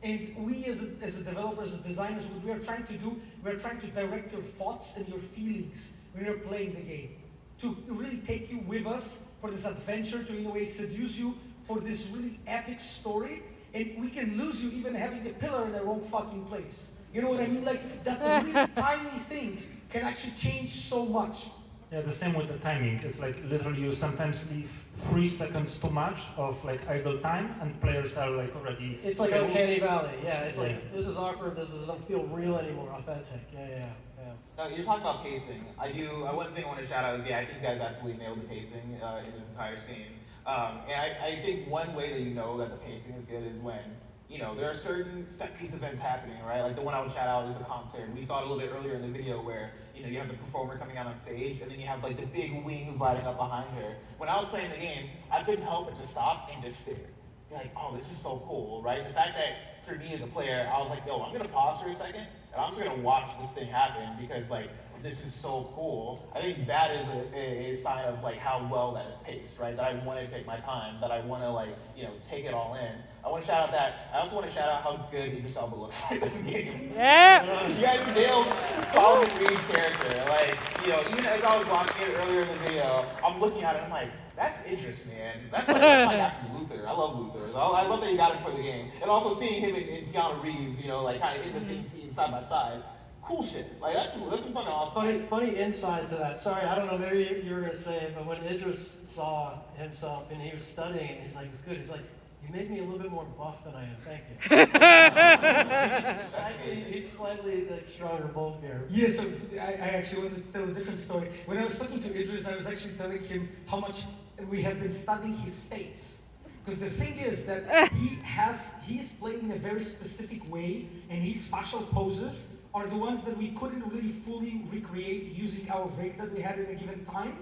Speaker 4: And we as a developers, as designers, what we are trying to do, we are trying to direct your thoughts and your feelings when you're playing the game. To really take you with us for this adventure, to in a way seduce you for this really epic story. And we can lose you even having a pillar in the wrong fucking place. You know what I mean? Like that really tiny thing can actually change so much.
Speaker 5: Yeah, the same with the timing. It's like literally you sometimes leave 3 seconds too much of like idle time, and players are like already.
Speaker 3: It's like Uncanny Valley. Yeah, it's like this is awkward. This doesn't feel real anymore. Authentic. Yeah.
Speaker 1: You're talking about pacing. One thing I want to shout out is, I think you guys absolutely nailed the pacing in this entire scene. And I think one way that you know that the pacing is good is when, there are certain set piece events happening, right? Like the one I would shout out is the concert. We saw it a little bit earlier in the video where, you have the performer coming out on stage, and then you have like the big wings lighting up behind her. When I was playing the game, I couldn't help but to stop and just stare. Be like, oh, this is so cool, right? The fact that for me as a player, I was like, yo, I'm gonna pause for a second, and I'm just gonna watch this thing happen because like, this is so cool. I think that is a sign of like how well that is paced, right? That I want to take my time, that I want to like, take it all in. I want to shout out that. I also want to shout out how good Idris Elba looks in this game.
Speaker 2: Yeah.
Speaker 1: You guys nailed Solomon Reed's character. Like, even as I was watching it earlier in the video, I'm looking at it, I'm like, that's Idris, man. That's like after Luther. I love Luther. I love that you got him for the game. And also seeing him and Keanu Reeves, like kind of in the same scene side by side. Cool shit. Like that's some fucking awesome.
Speaker 3: Funny insight to that. Sorry, I don't know. Maybe you were gonna say it, but when Idris saw himself and he was studying it, he's like, "It's good." He's like, "You make me a little bit more buff than I am. Thank you." he's slightly like stronger bulk here.
Speaker 4: Yeah. So I actually wanted to tell a different story. When I was talking to Idris, I was actually telling him how much we have been studying his face. Because the thing is that he is playing in a very specific way, and his facial poses are the ones that we couldn't really fully recreate using our rig that we had in a given time.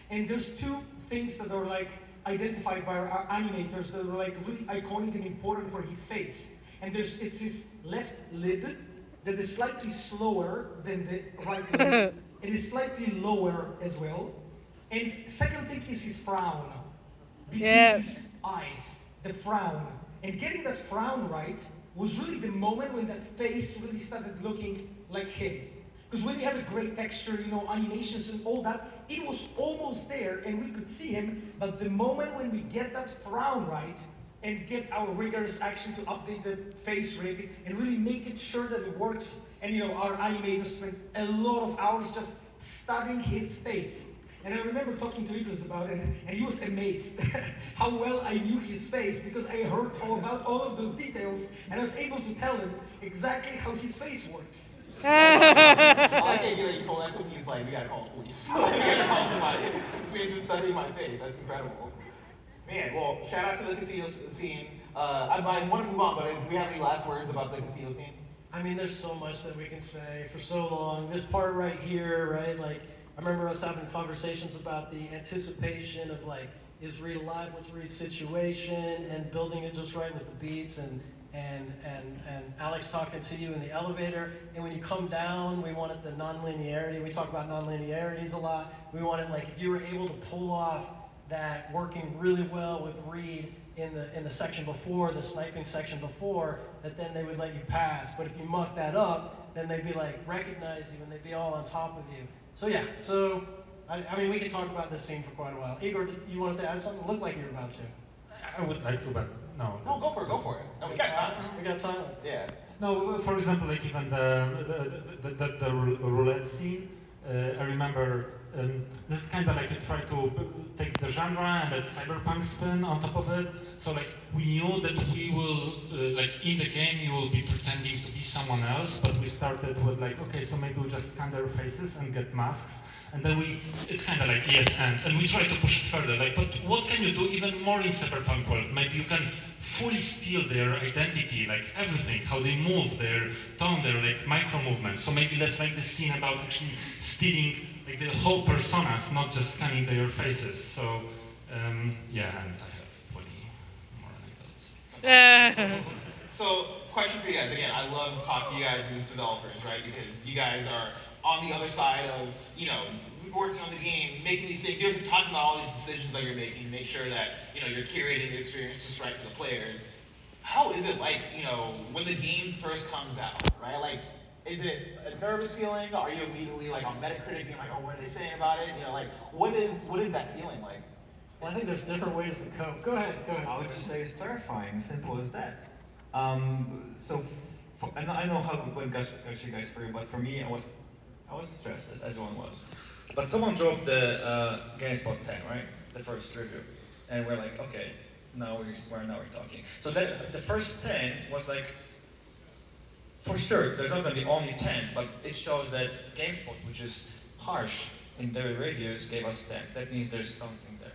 Speaker 4: And there's two things that are like identified by our animators that are like really iconic and important for his face. And it's his left lid that is slightly slower than the right lid. It is slightly lower as well. And second thing is his frown. Between his eyes, the frown. And getting that frown right was really the moment when that face really started looking like him. Because when you have a great texture, animations and all that, it was almost there and we could see him, but the moment when we get that frown right and get our riggers actually to update the face rig and really make it sure that it works, and our animators spent a lot of hours just studying his face. And I remember talking to Idris about it, and he was amazed how well I knew his face, because I heard all about all of those details, and I was able to tell him exactly how his face works.
Speaker 1: I can't get any cold. That's when he's like, we gotta call the police. We gotta call somebody. So he's just studying my face. That's incredible. Man, well, shout out to the casino scene. I want to move on, but do we have any last words about the casino scene?
Speaker 3: I mean, there's so much that we can say for so long. This part right here, right? Like, I remember us having conversations about the anticipation of like, is Reed alive? What's Reed's situation? And building it just right with the beats and Alex talking to you in the elevator. And when you come down, we wanted the non-linearity. We talk about non-linearities a lot. We wanted, like, if you were able to pull off that working really well with Reed in the section before, the sniping section before, that then they would let you pass. But if you muck that up, then they'd be like, recognize you, and they'd be all on top of you. So yeah, I mean, we could talk about this scene for quite a while. Igor, you wanted to add something? It looked like you were about to.
Speaker 5: I would like to, but no.
Speaker 1: No, go for it. No, we got time.
Speaker 3: We got time.
Speaker 1: Yeah.
Speaker 5: No, for example, like even the roulette scene, I remember this is kind of like you try to take the genre and that cyberpunk spin on top of it. So like we knew that we will, like in the game, you will be pretending to be someone else, but we started with like, okay, so maybe we'll just scan their faces and get masks. And then it's kind of like yes and we try to push it further, like, but what can you do even more in cyberpunk world? Maybe you can fully steal their identity, like everything, how they move, their tone, their like micro movements. So maybe let's make this scene about actually stealing like the whole personas, not just scanning their faces. So yeah, and I have 20 more anecdotes.
Speaker 1: So, question for you guys. Again, I love talking to you guys as developers, right? Because you guys are on the other side of, working on the game, making these things. You're talking about all these decisions that you're making, make sure that, you're curating the experience just right for the players. How is it like, when the game first comes out, right? Like, is it a nervous feeling? Are you immediately like on Metacritic being like, oh, what are they saying about it? Like, what is that feeling like?
Speaker 3: Well, I think there's different ways to cope. Go ahead.
Speaker 8: I would just say it's terrifying, simple as that. So, I know how it actually goes for you, but for me, I was stressed, as everyone was. But someone dropped the GameSpot 10, right? The first review. And we're like, okay, now we're talking. So the first 10 was like, for sure, there's not going to be only 10s, but it shows that GameSpot, which is harsh in their reviews, gave us 10. That means there's something there.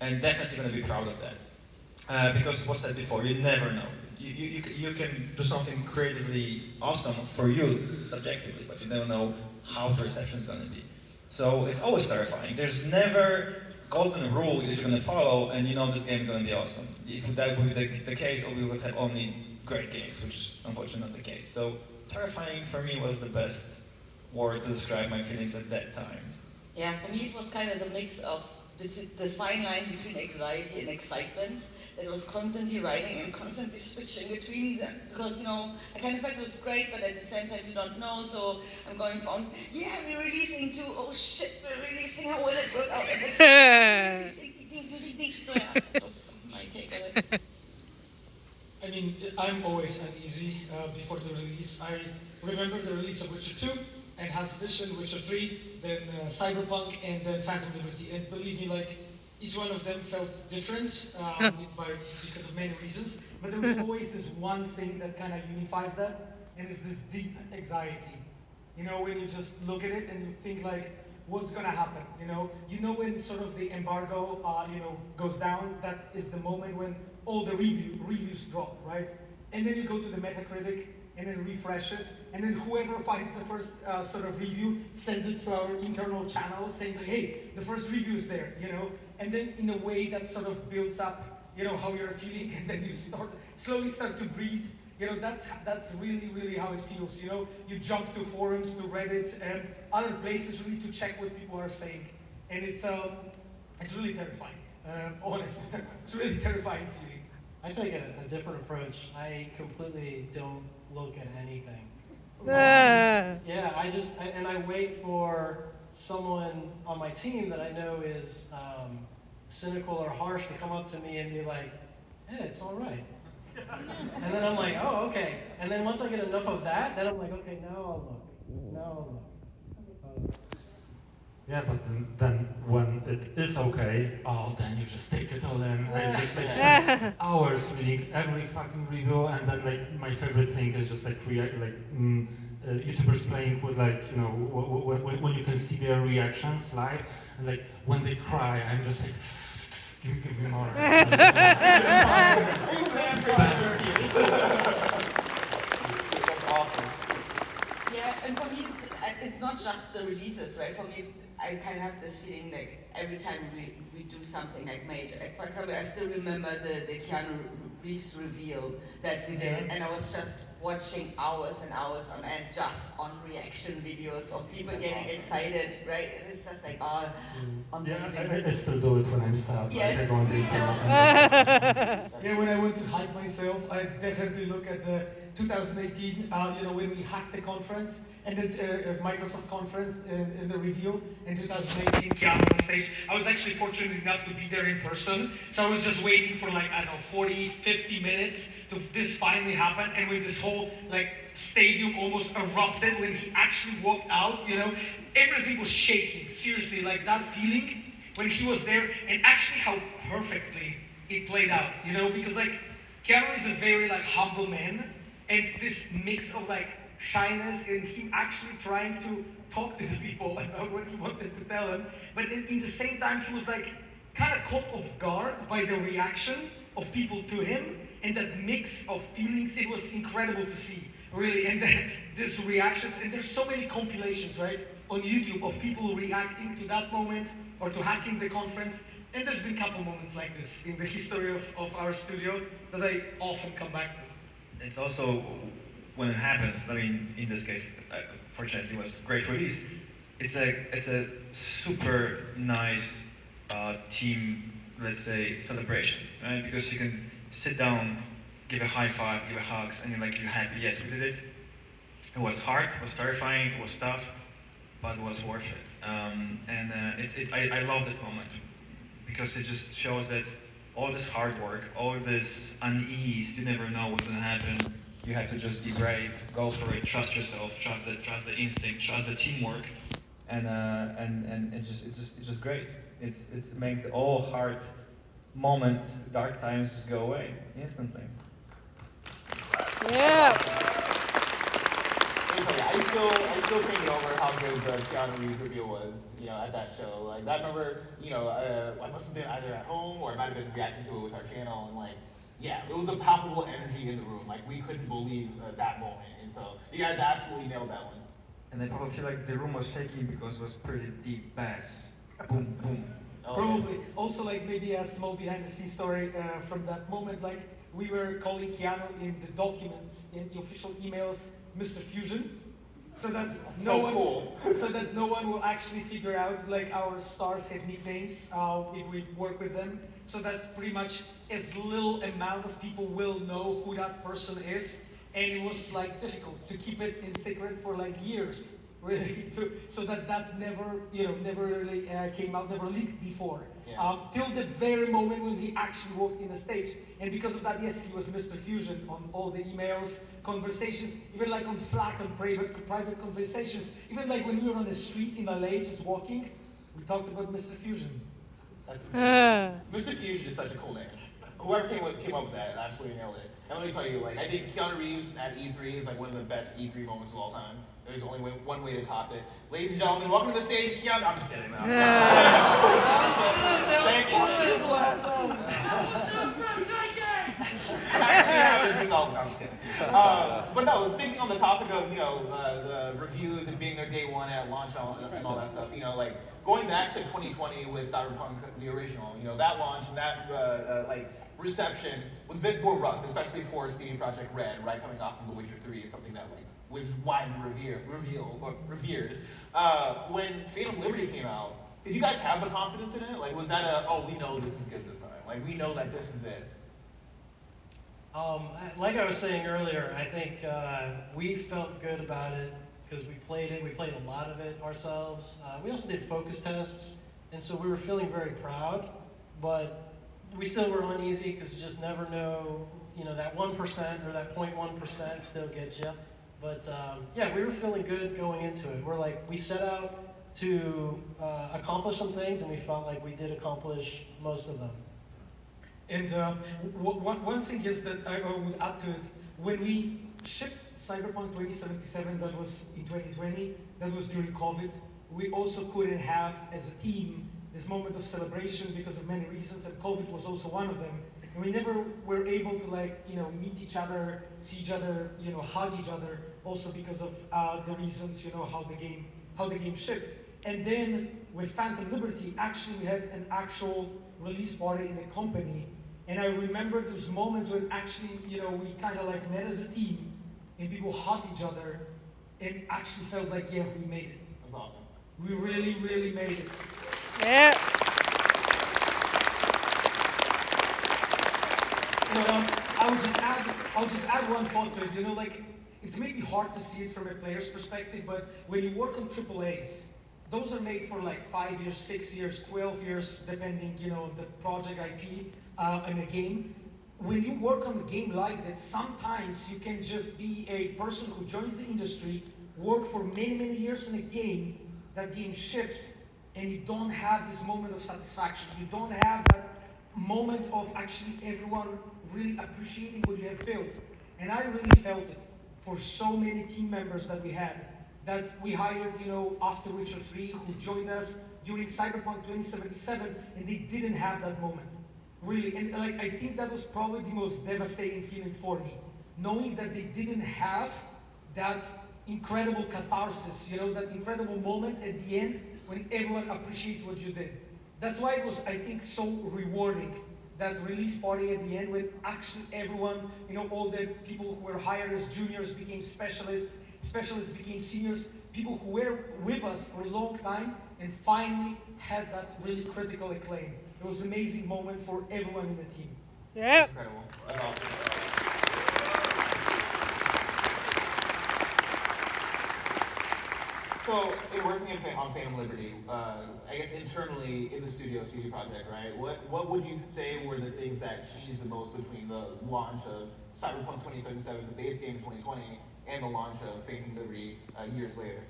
Speaker 8: And definitely going to be proud of that. Because what's said before, you never know. You can do something creatively awesome for you, subjectively, but you never know how the reception is going to be. So it's always terrifying. There's never golden rule that you're going to follow and this game is going to be awesome. If that would be the case, or we would have only great games, which is unfortunately not the case. So terrifying for me was the best word to describe my feelings at that time.
Speaker 6: Yeah, for me it was kind of a mix of the fine line between anxiety and excitement that was constantly riding and constantly switching between them. Because, I kind of felt it was great, but at the same time you don't know, so I'm going from, yeah, we're releasing to, oh shit, we're releasing, how will it work out? And releasing, so yeah, that was my take on it.
Speaker 4: I mean, I'm always uneasy before the release. I remember the release of Witcher 2, Enhanced Edition, Witcher 3, then Cyberpunk, and then Phantom Liberty. And believe me, like, each one of them felt different because of many reasons. But there was always this one thing that kind of unifies that, and it's this deep anxiety. When you just look at it and you think like, what's gonna happen? When sort of the embargo, goes down, that is the moment when all the reviews drop, right? And then you go to the Metacritic and then refresh it, and then whoever finds the first sort of review sends it to our internal channel saying like, hey, the first review is there, and then in a way that sort of builds up, how you're feeling, and then you slowly start to breathe. That's really, really how it feels. You jump to forums, to Reddit, and other places really to check what people are saying, and it's really terrifying. Honest, it's really terrifying feeling.
Speaker 3: I take a different approach. I completely don't look at anything. Yeah, and I wait for someone on my team that I know is cynical or harsh to come up to me and be like, "Hey, it's all right." And then I'm like, "Oh, okay." And then once I get enough of that, then I'm like, "Okay, now I'll look. Now I'll look."
Speaker 5: Yeah, but then when it is okay, oh, then you just take it all in. I just like spend hours reading every fucking review, and then like my favorite thing is just like YouTubers playing with like when you can see their reactions live, and like when they cry, I'm just like, give me more.
Speaker 1: That's awesome.
Speaker 6: Yeah, and for me, it's not just the releases, right? For me, I kind of have this feeling like every time we do something like major. Like for example, I still remember the Keanu Reeves reveal that we did, and I was just watching hours and hours on end just on reaction videos of people getting excited, right? And it's just like, oh, amazing.
Speaker 5: Yeah, I still do it when I'm sad.
Speaker 6: Yes.
Speaker 5: Like, I go on the internet.
Speaker 4: Yeah, when I want to hype myself, I definitely look at the 2018, when we hacked the conference and the Microsoft conference in the review in 2018, Keanu on stage. I was actually fortunate enough to be there in person, so I was just waiting for like, I don't know, 40, 50 minutes to this finally happen, and when this whole like stadium almost erupted when he actually walked out, everything was shaking, seriously, like that feeling when he was there, and actually how perfectly it played out, because like Keanu is a very like humble man, and this mix of like shyness and him actually trying to talk to the people about what he wanted to tell them, but in the same time he was like kind of caught off guard by the reaction of people to him, and that mix of feelings, it was incredible to see, really. And these reactions, and there's so many compilations, right, on YouTube of people reacting to that moment or to hacking the conference. And there's been a couple moments like this in the history of our studio that I often come back to.
Speaker 8: It's also, when it happens, I mean, in this case, fortunately it was a great release. It's a super nice team, let's say, celebration, right? Because you can sit down, give a high five, give a hugs, and you're happy, yes, we did it. It was hard, it was terrifying, it was tough, but it was worth it. I love this moment, because it just shows that all this hard work, all this unease, you never know what's gonna happen. You have to just be brave, go for it, trust yourself, trust the instinct, trust the teamwork, and it's just great. It makes all hard moments, dark times just go away instantly.
Speaker 2: Yeah.
Speaker 1: I still think over how good the Keanu Reeves reveal was, at that show. Like, I remember, I must have been either at home or I might have been reacting to it with our channel, and it was a palpable energy in the room. Like, we couldn't believe that moment, and so you guys absolutely nailed that one.
Speaker 8: And I probably feel like the room was shaking because it was pretty deep bass. Boom, boom.
Speaker 4: Probably. Also, maybe a small behind-the-scenes story from that moment. We were calling Keanu in the documents, in the official emails, Mr. Fusion, so that no one will actually figure out our stars have nicknames if we work with them. So that pretty much as little amount of people will know who that person is, and it was difficult to keep it in secret for years. Really, so that never really came out, never leaked before.
Speaker 1: Yeah.
Speaker 4: Till the very moment when he actually walked in the stage. And because of that, yes, he was Mr. Fusion on all the emails, conversations, even on Slack, on private conversations. Even when we were on the street in LA just walking, we talked about Mr. Fusion.
Speaker 1: That's Mr. Fusion is such a cool name. Whoever came up with that absolutely nailed it. And let me tell you, I think Keanu Reeves at E3 is one of the best E3 moments of all time. There's only one way to top it. Ladies and gentlemen, welcome to the stage, Keanu. I'm just kidding. Thank you. I'm just kidding. But no, speaking on the topic of the reviews and being there day one at launch and all that stuff, going back to 2020 with Cyberpunk, the original, that launch and that reception was a bit more rough, especially for CD Projekt Red, right, coming off of The Witcher 3, is something that was widely revered. When Phantom Liberty came out, did you guys have the confidence in it? Was that we know this is good this time? We know that this is it?
Speaker 3: Like I was saying earlier, I think we felt good about it because we played it. We played a lot of it ourselves. We also did focus tests, and so we were feeling very proud. But we still were uneasy because you just never know. You know, that 1% or that 0.1% still gets you. But yeah, we were feeling good going into it. We're like, we set out to accomplish some things, and we felt like we did accomplish most of them.
Speaker 4: And one thing is that I would add to it, when we shipped Cyberpunk 2077, that was in 2020, that was during COVID, we also couldn't have, as a team, this moment of celebration because of many reasons, and COVID was also one of them. And we never were able to, like, you know, meet each other, see each other, you know, hug each other, also because of the reasons, you know, how the game shipped. And then with Phantom Liberty, actually we had an actual release party in the company. And I remember those moments when actually, you know, we kind of like met as a team and people hugged each other and actually felt like, yeah, we made it.
Speaker 1: That's awesome.
Speaker 4: We really, really made it.
Speaker 2: Yeah.
Speaker 4: And I'll just add one thought to it. You know, like, it's maybe hard to see it from a player's perspective, but when you work on AAAs, those are made for like 5 years, 6 years, 12 years, depending, you know, the project IP and the game. When you work on a game like that, sometimes you can just be a person who joins the industry, work for many, many years in a game, that game ships, and you don't have this moment of satisfaction. You don't have that moment of actually everyone really appreciating what you have built. And I really felt it for so many team members that we had, that we hired, you know, after Witcher 3, who joined us during Cyberpunk 2077, and they didn't have that moment. Really, and like, I think that was probably the most devastating feeling for me, knowing that they didn't have that incredible catharsis, you know, that incredible moment at the end when everyone appreciates what you did. That's why it was, I think, so rewarding, that release party at the end, when actually everyone, you know, all the people who were hired as juniors became specialists, specialists became seniors, people who were with us for a long time and finally had that really critical acclaim. It was an amazing moment for everyone in the team.
Speaker 2: Yeah.
Speaker 1: That's incredible. That's awesome. So, in working on Phantom Liberty, I guess internally in the studio, CD Projekt, right? What would you say were the things that changed the most between the launch of Cyberpunk 2077, the base game in 2020, and the launch of Phantom Liberty years later?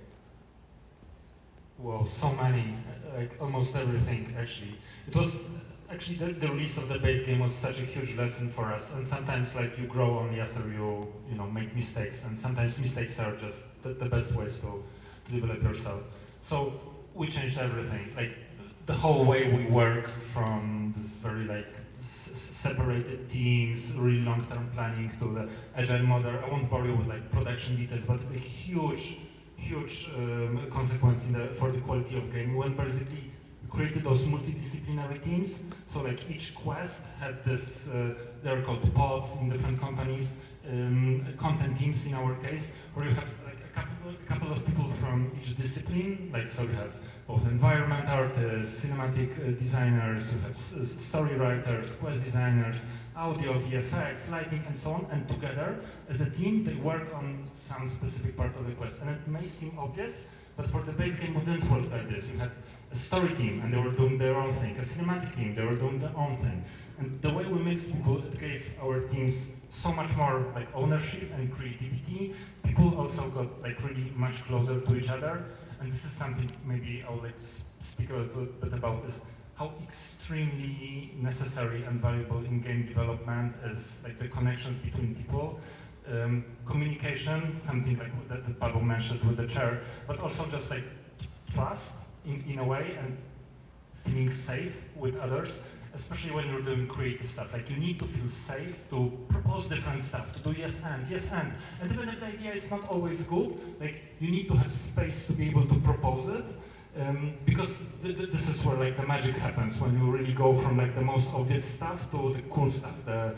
Speaker 5: Well, so many, like almost everything actually. It was actually the release of the base game was such a huge lesson for us, and sometimes like you grow only after you make mistakes, and sometimes mistakes are just the best ways to develop yourself. So we changed everything, like the whole way we work, from this very like separated teams, really long-term planning, to the agile model. I won't bore you with like production details, but a huge consequence for the quality of game. We basically created those multidisciplinary teams. So like each quest had this, they're called pods in different companies, content teams in our case, where you have like a couple of people from each discipline. Like, so you have both environment artists, cinematic designers, you have story writers, quest designers, audio, VFX, lighting, and so on, and together, as a team, they work on some specific part of the quest. And it may seem obvious, but for the base game, we didn't work like this. You had a story team, and they were doing their own thing. A cinematic team, they were doing their own thing. And the way we mixed people, it gave our teams so much more like ownership and creativity. People also got like really much closer to each other. And this is something maybe I would like to speak a little bit about, is how extremely necessary and valuable in game development is like the connections between people. Communication, something like that Pavel mentioned with the chair, but also just like trust in a way, and feeling safe with others, especially when you're doing creative stuff. Like, you need to feel safe to propose different stuff, to do yes and. And even if the idea is not always good, like, you need to have space to be able to propose it. Because this is where like the magic happens, when you really go from like the most obvious stuff to the cool stuff, the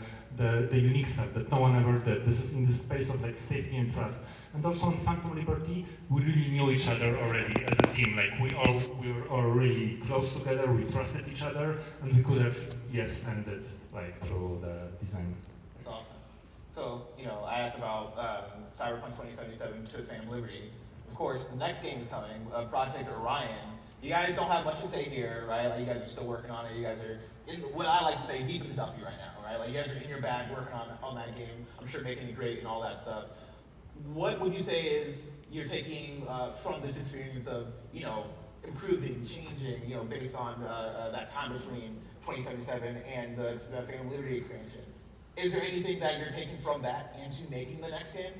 Speaker 5: unique stuff that no one ever did. This is in the space of like safety and trust. And also in Phantom Liberty, we really knew each other already as a team. Like, we were all really close together, we trusted each other, and we could have yes ended like through the design.
Speaker 1: That's awesome. So, I asked about Cyberpunk 2077 to Phantom Liberty. Of course, the next game is coming, Project Orion. You guys don't have much to say here, right? Like, you guys are still working on it. You guys are, what I like to say, deep in the Duffy right now, right? Like, you guys are in your bag working on that game. I'm sure making it great and all that stuff. What would you say is you're taking from this experience of, improving, changing, based on that time between 2077 and the Phantom Liberty expansion? Is there anything that you're taking from that into making the next game?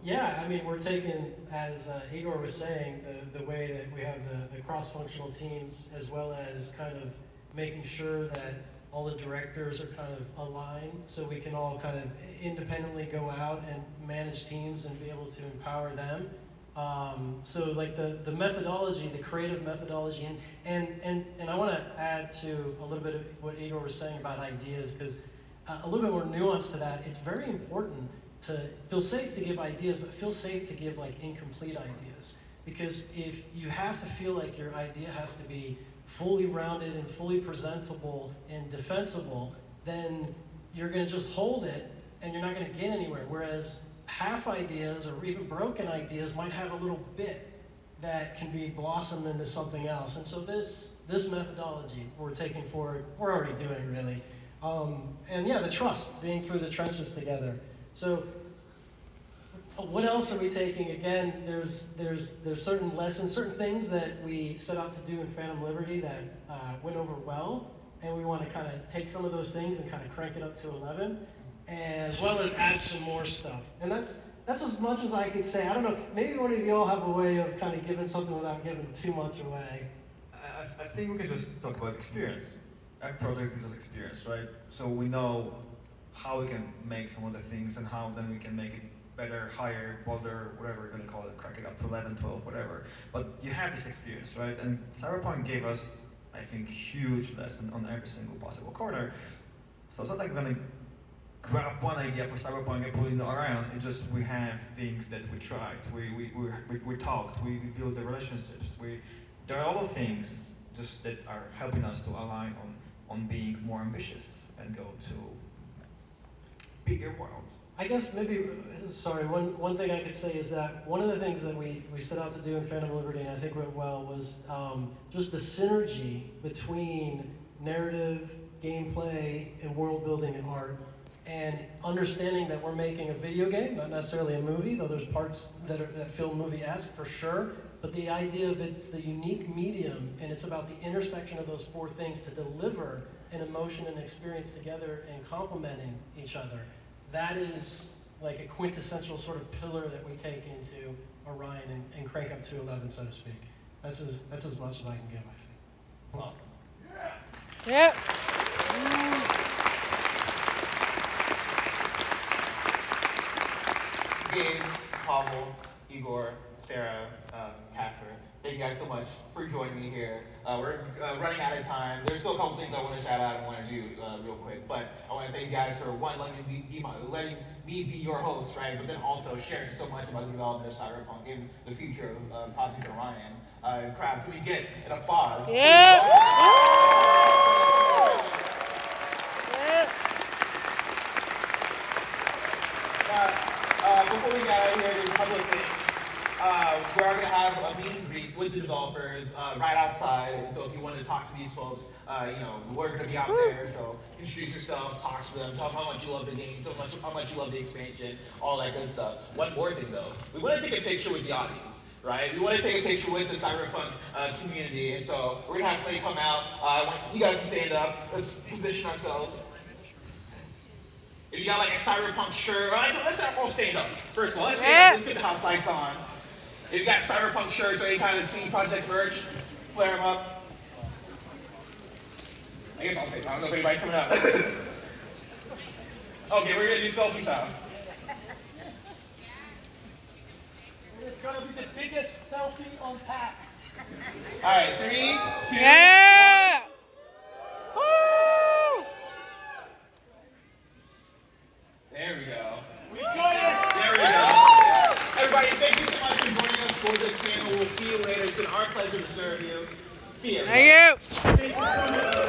Speaker 3: Yeah, I mean, we're taking, as Igor was saying, the way that we have the cross-functional teams, as well as kind of making sure that all the directors are kind of aligned, so we can all kind of independently go out and manage teams and be able to empower them. So like the methodology, the creative methodology, and I want to add to a little bit of what Igor was saying about ideas, because a little bit more nuance to that. It's very important to feel safe to give ideas, but feel safe to give like incomplete ideas. Because if you have to feel like your idea has to be fully rounded and fully presentable and defensible, then you're going to just hold it and you're not going to get anywhere. Whereas half ideas or even broken ideas might have a little bit that can be blossomed into something else. And so this methodology we're taking forward, we're already doing really. And yeah, the trust, being through the trenches together. So what else are we taking? Again, there's certain lessons, certain things that we set out to do in Phantom Liberty that went over well, and we want to kind of take some of those things and kind of crank it up to 11, as well as add some more stuff. And that's as much as I could say. I don't know, maybe one of you all have a way of kind of giving something without giving too much away.
Speaker 8: I think we can just talk about experience. Every project is just experience, right? So we know how we can make some of the things and how then we can make it better, higher, bolder, whatever we're going to call it, crank it up to 11, 12, whatever. But you have this experience, right? And Cyberpunk gave us, I think, huge lesson on every single possible corner. So it's not like we're going to grab one idea for Cyberpunk and put it around. It's just we have things that we tried, we talked, we built the relationships. There are all the things just that are helping us to align on being more ambitious and go to bigger worlds.
Speaker 3: I guess maybe, sorry, one thing I could say is that one of the things that we set out to do in Phantom Liberty, and I think went well, was just the synergy between narrative, gameplay, and world building and art, and understanding that we're making a video game, not necessarily a movie, though there's parts that feel movie-esque for sure, but the idea of it's the unique medium, and it's about the intersection of those four things to deliver an emotion and experience together and complementing each other. That is like a quintessential sort of pillar that we take into Orion and crank up to 11, so to speak. That's as much as I can give, I think. Awesome.
Speaker 2: Yep.
Speaker 1: Gabe, Pavel, Igor, Sarah, Catherine, thank you guys so much for joining me here. We're running out of time. There's still a couple things I want to shout out and want to do real quick, but I want to thank you guys for letting me be your host, right? But then also sharing so much about the development of Cyberpunk and the future of Project Orion. Crowd, can we get an applause?
Speaker 2: Yeah.
Speaker 1: Before we get out of here, there's a couple of things. We're going to have a meet and greet with the developers right outside. And so if you want to talk to these folks, we're going to be out there. So introduce yourself, talk to them, tell them how much you love the game, how much you love the expansion, all that good stuff. One more thing though, we want to take a picture with the audience. Right? We want to take a picture with the Cyberpunk community. And so we're going to have somebody come out. I want you guys to stand up. Let's position ourselves. If you got like a Cyberpunk shirt, let's all stand up. First of all, let's get the house lights on. If you got Cyberpunk shirts or any kind of CD Projekt merch, flare them up. I guess I'll take it. I don't know if anybody's coming up. Okay, we're gonna do selfie style.
Speaker 4: It's gonna be the biggest selfie on PAX.
Speaker 1: All right, 3, 2,
Speaker 2: Yeah.
Speaker 1: 1.
Speaker 2: Woo!
Speaker 1: There we go.
Speaker 4: We got it!
Speaker 1: There we go. Everybody, thank you so much for joining us for this panel. We'll see you later. It's been our pleasure to serve you. See you.
Speaker 2: Thank you.
Speaker 4: Thank you so much.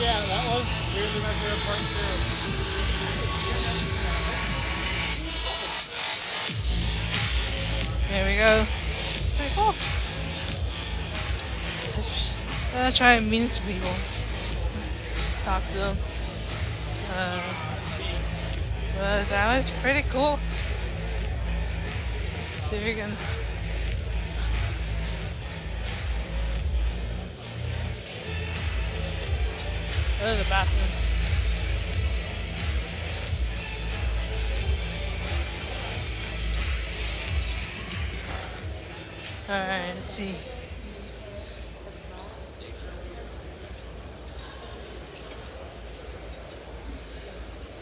Speaker 2: yeah, that was really my favorite part too.
Speaker 9: There we go. Pretty cool. I'm gonna try and meet some people. Talk to them. But that was pretty cool. See if you can. Those are the bathrooms. Alright, let's see.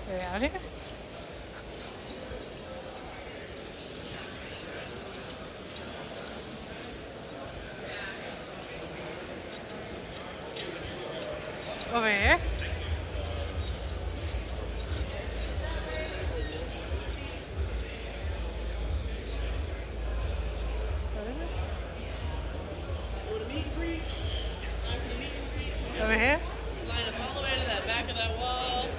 Speaker 9: Are they out here? Over here? What is this? Over here?
Speaker 10: Line up all the way to that back of that wall.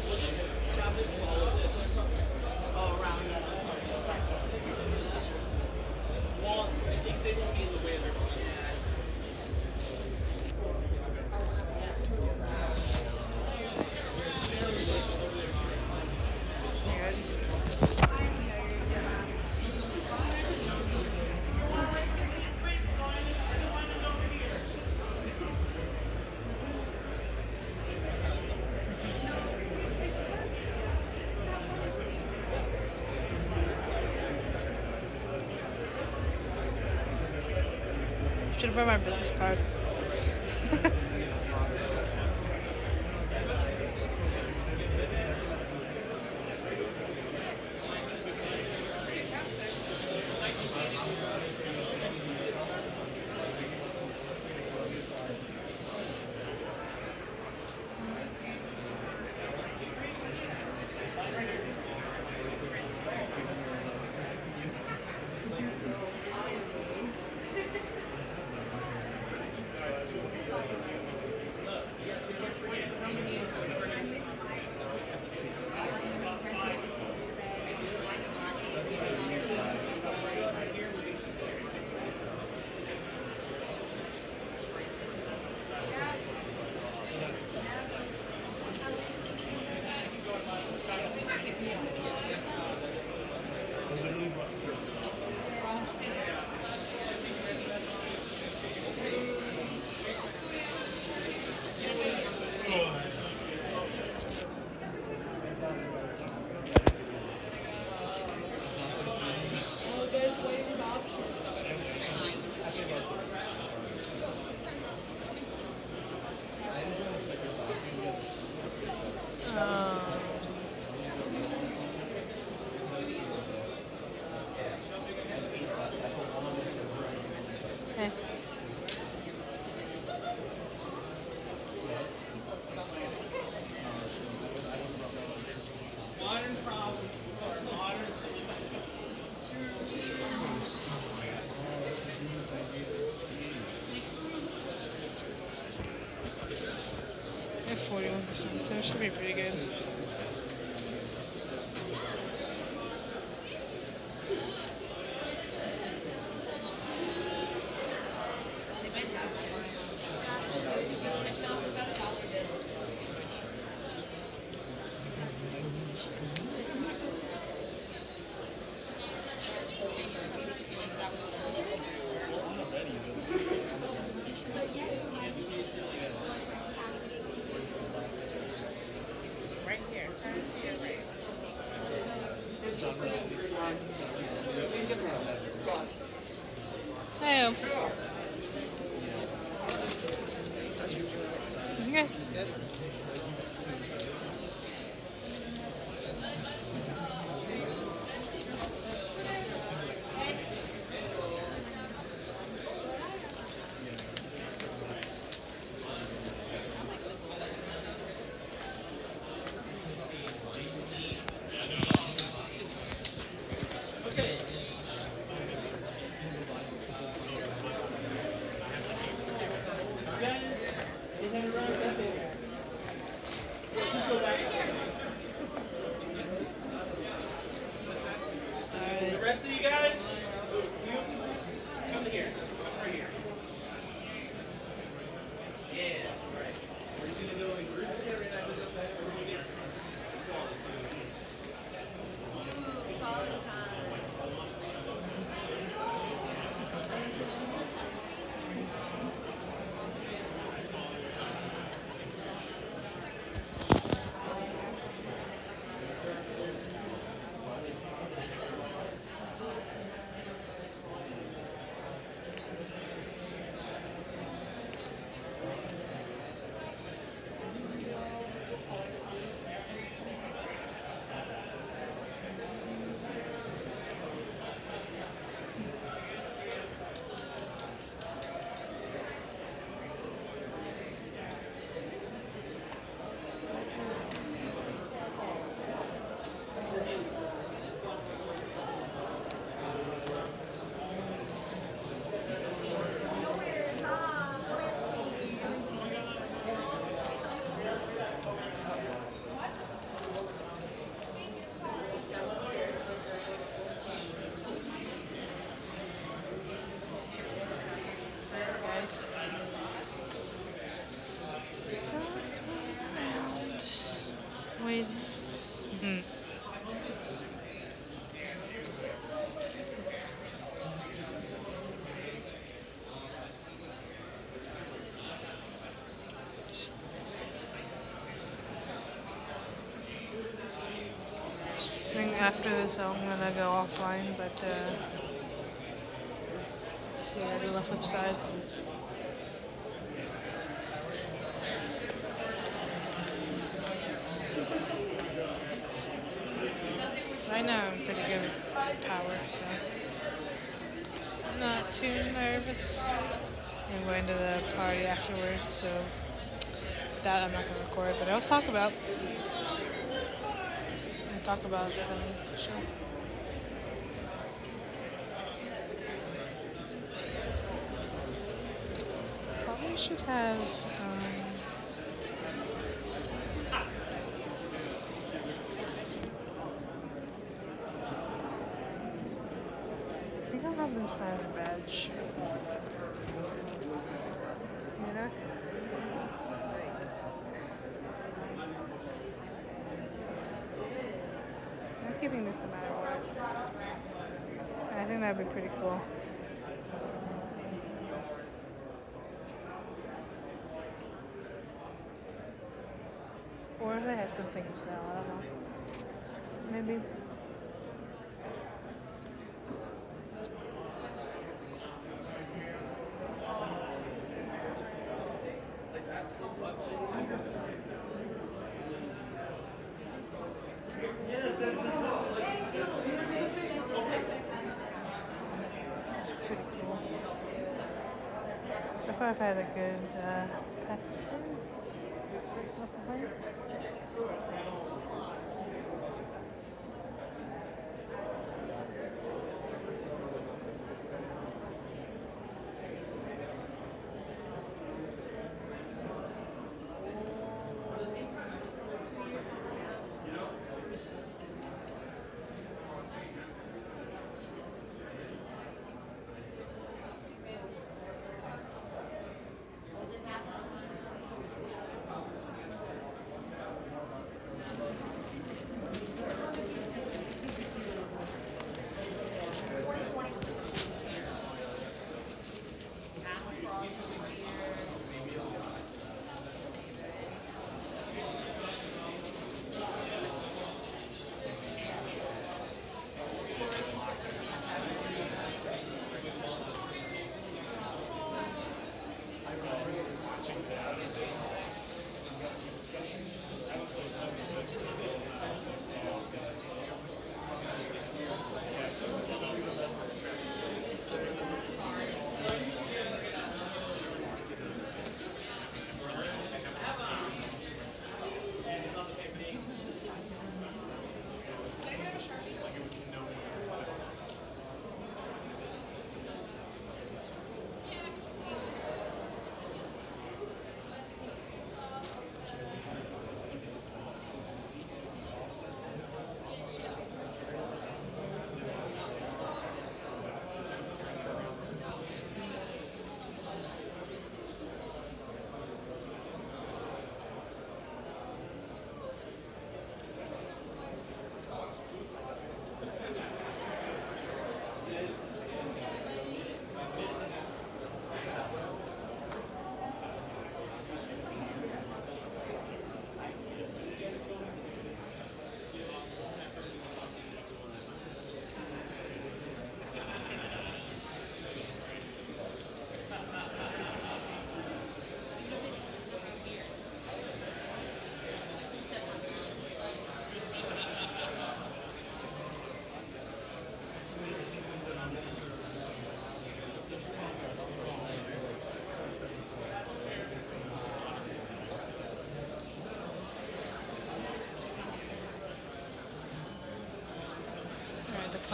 Speaker 10: We'll just probably follow this all around that. Well, at least they won't be in the way of their bus.
Speaker 9: Hey guys. Should have brought my business card. Eh.
Speaker 10: Modern problems or modern solutions.
Speaker 9: I have 41%, so it should be pretty good.
Speaker 10: Right here. Quality time.
Speaker 9: Guys. Just wait around. Wait. I think after this I'm gonna go offline, but see, I do the flip side. Right now I'm pretty good with power, so I'm not too nervous. I'm going to the party afterwards, so that I'm not going to record, but I'll talk about. I'll talk about it for sure. Probably should have. I think I'll have them sign a badge. You know, it's I'm keeping this no matter what. I think that'd be pretty cool. Or if they have something to sell, I don't know. Maybe. It's pretty cool. So far I've had a good PAX experience. No complaints.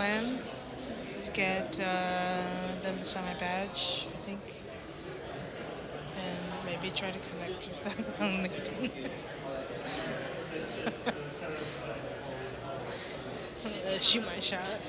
Speaker 9: plan is get them to sign my badge, I think, and maybe try to connect with them on LinkedIn. Shoot my shot.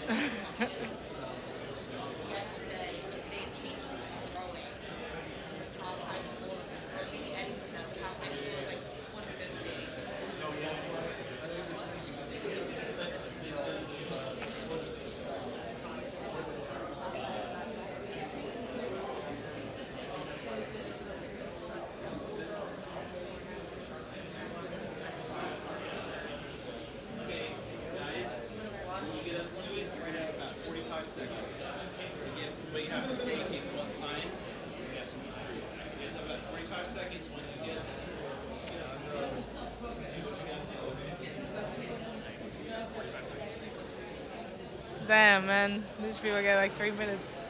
Speaker 9: Damn, man. These people get like 3 minutes.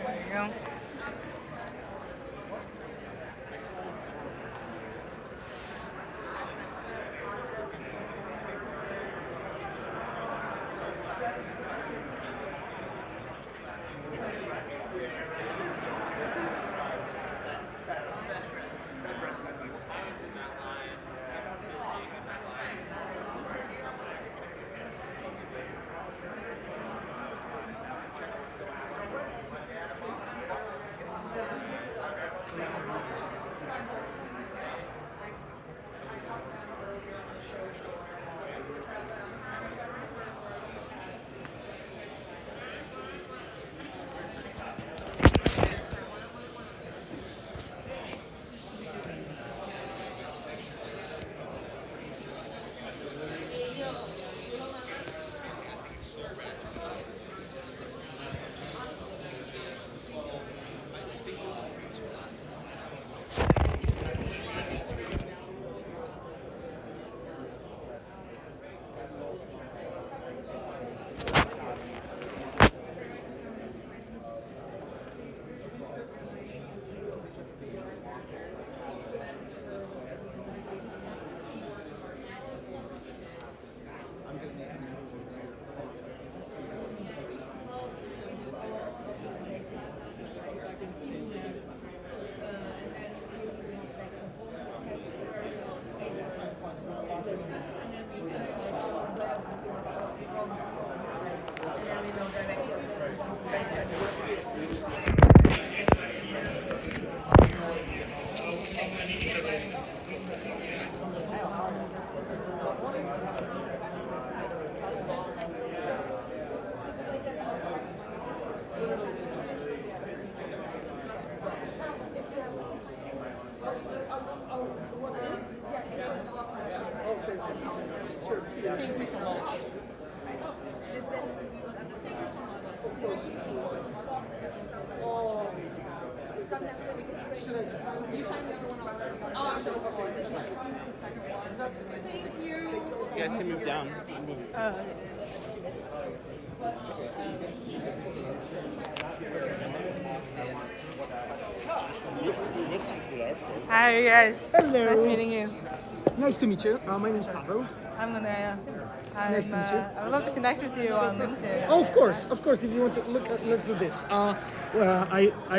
Speaker 9: There you go.
Speaker 11: Thank you so much. Should I sign? You sign the other one on. Oh, okay. That's okay. Thank you.
Speaker 2: You guys can move down.
Speaker 9: Hi, you guys.
Speaker 12: Hello.
Speaker 9: Nice meeting you.
Speaker 12: Nice to meet you. My name is Pavel.
Speaker 9: I'm Linnea.
Speaker 12: Nice to meet you.
Speaker 9: I would love to connect with you on LinkedIn.
Speaker 12: Oh, of course. If you want to look, let's do this. I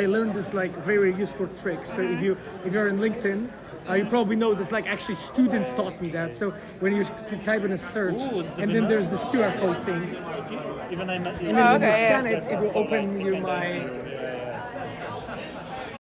Speaker 12: learned this like very useful trick. So if you're in LinkedIn, you probably know this. Like actually, students taught me that. So when you type in a search, and then there's this QR code thing, and then when you scan it, it will open you my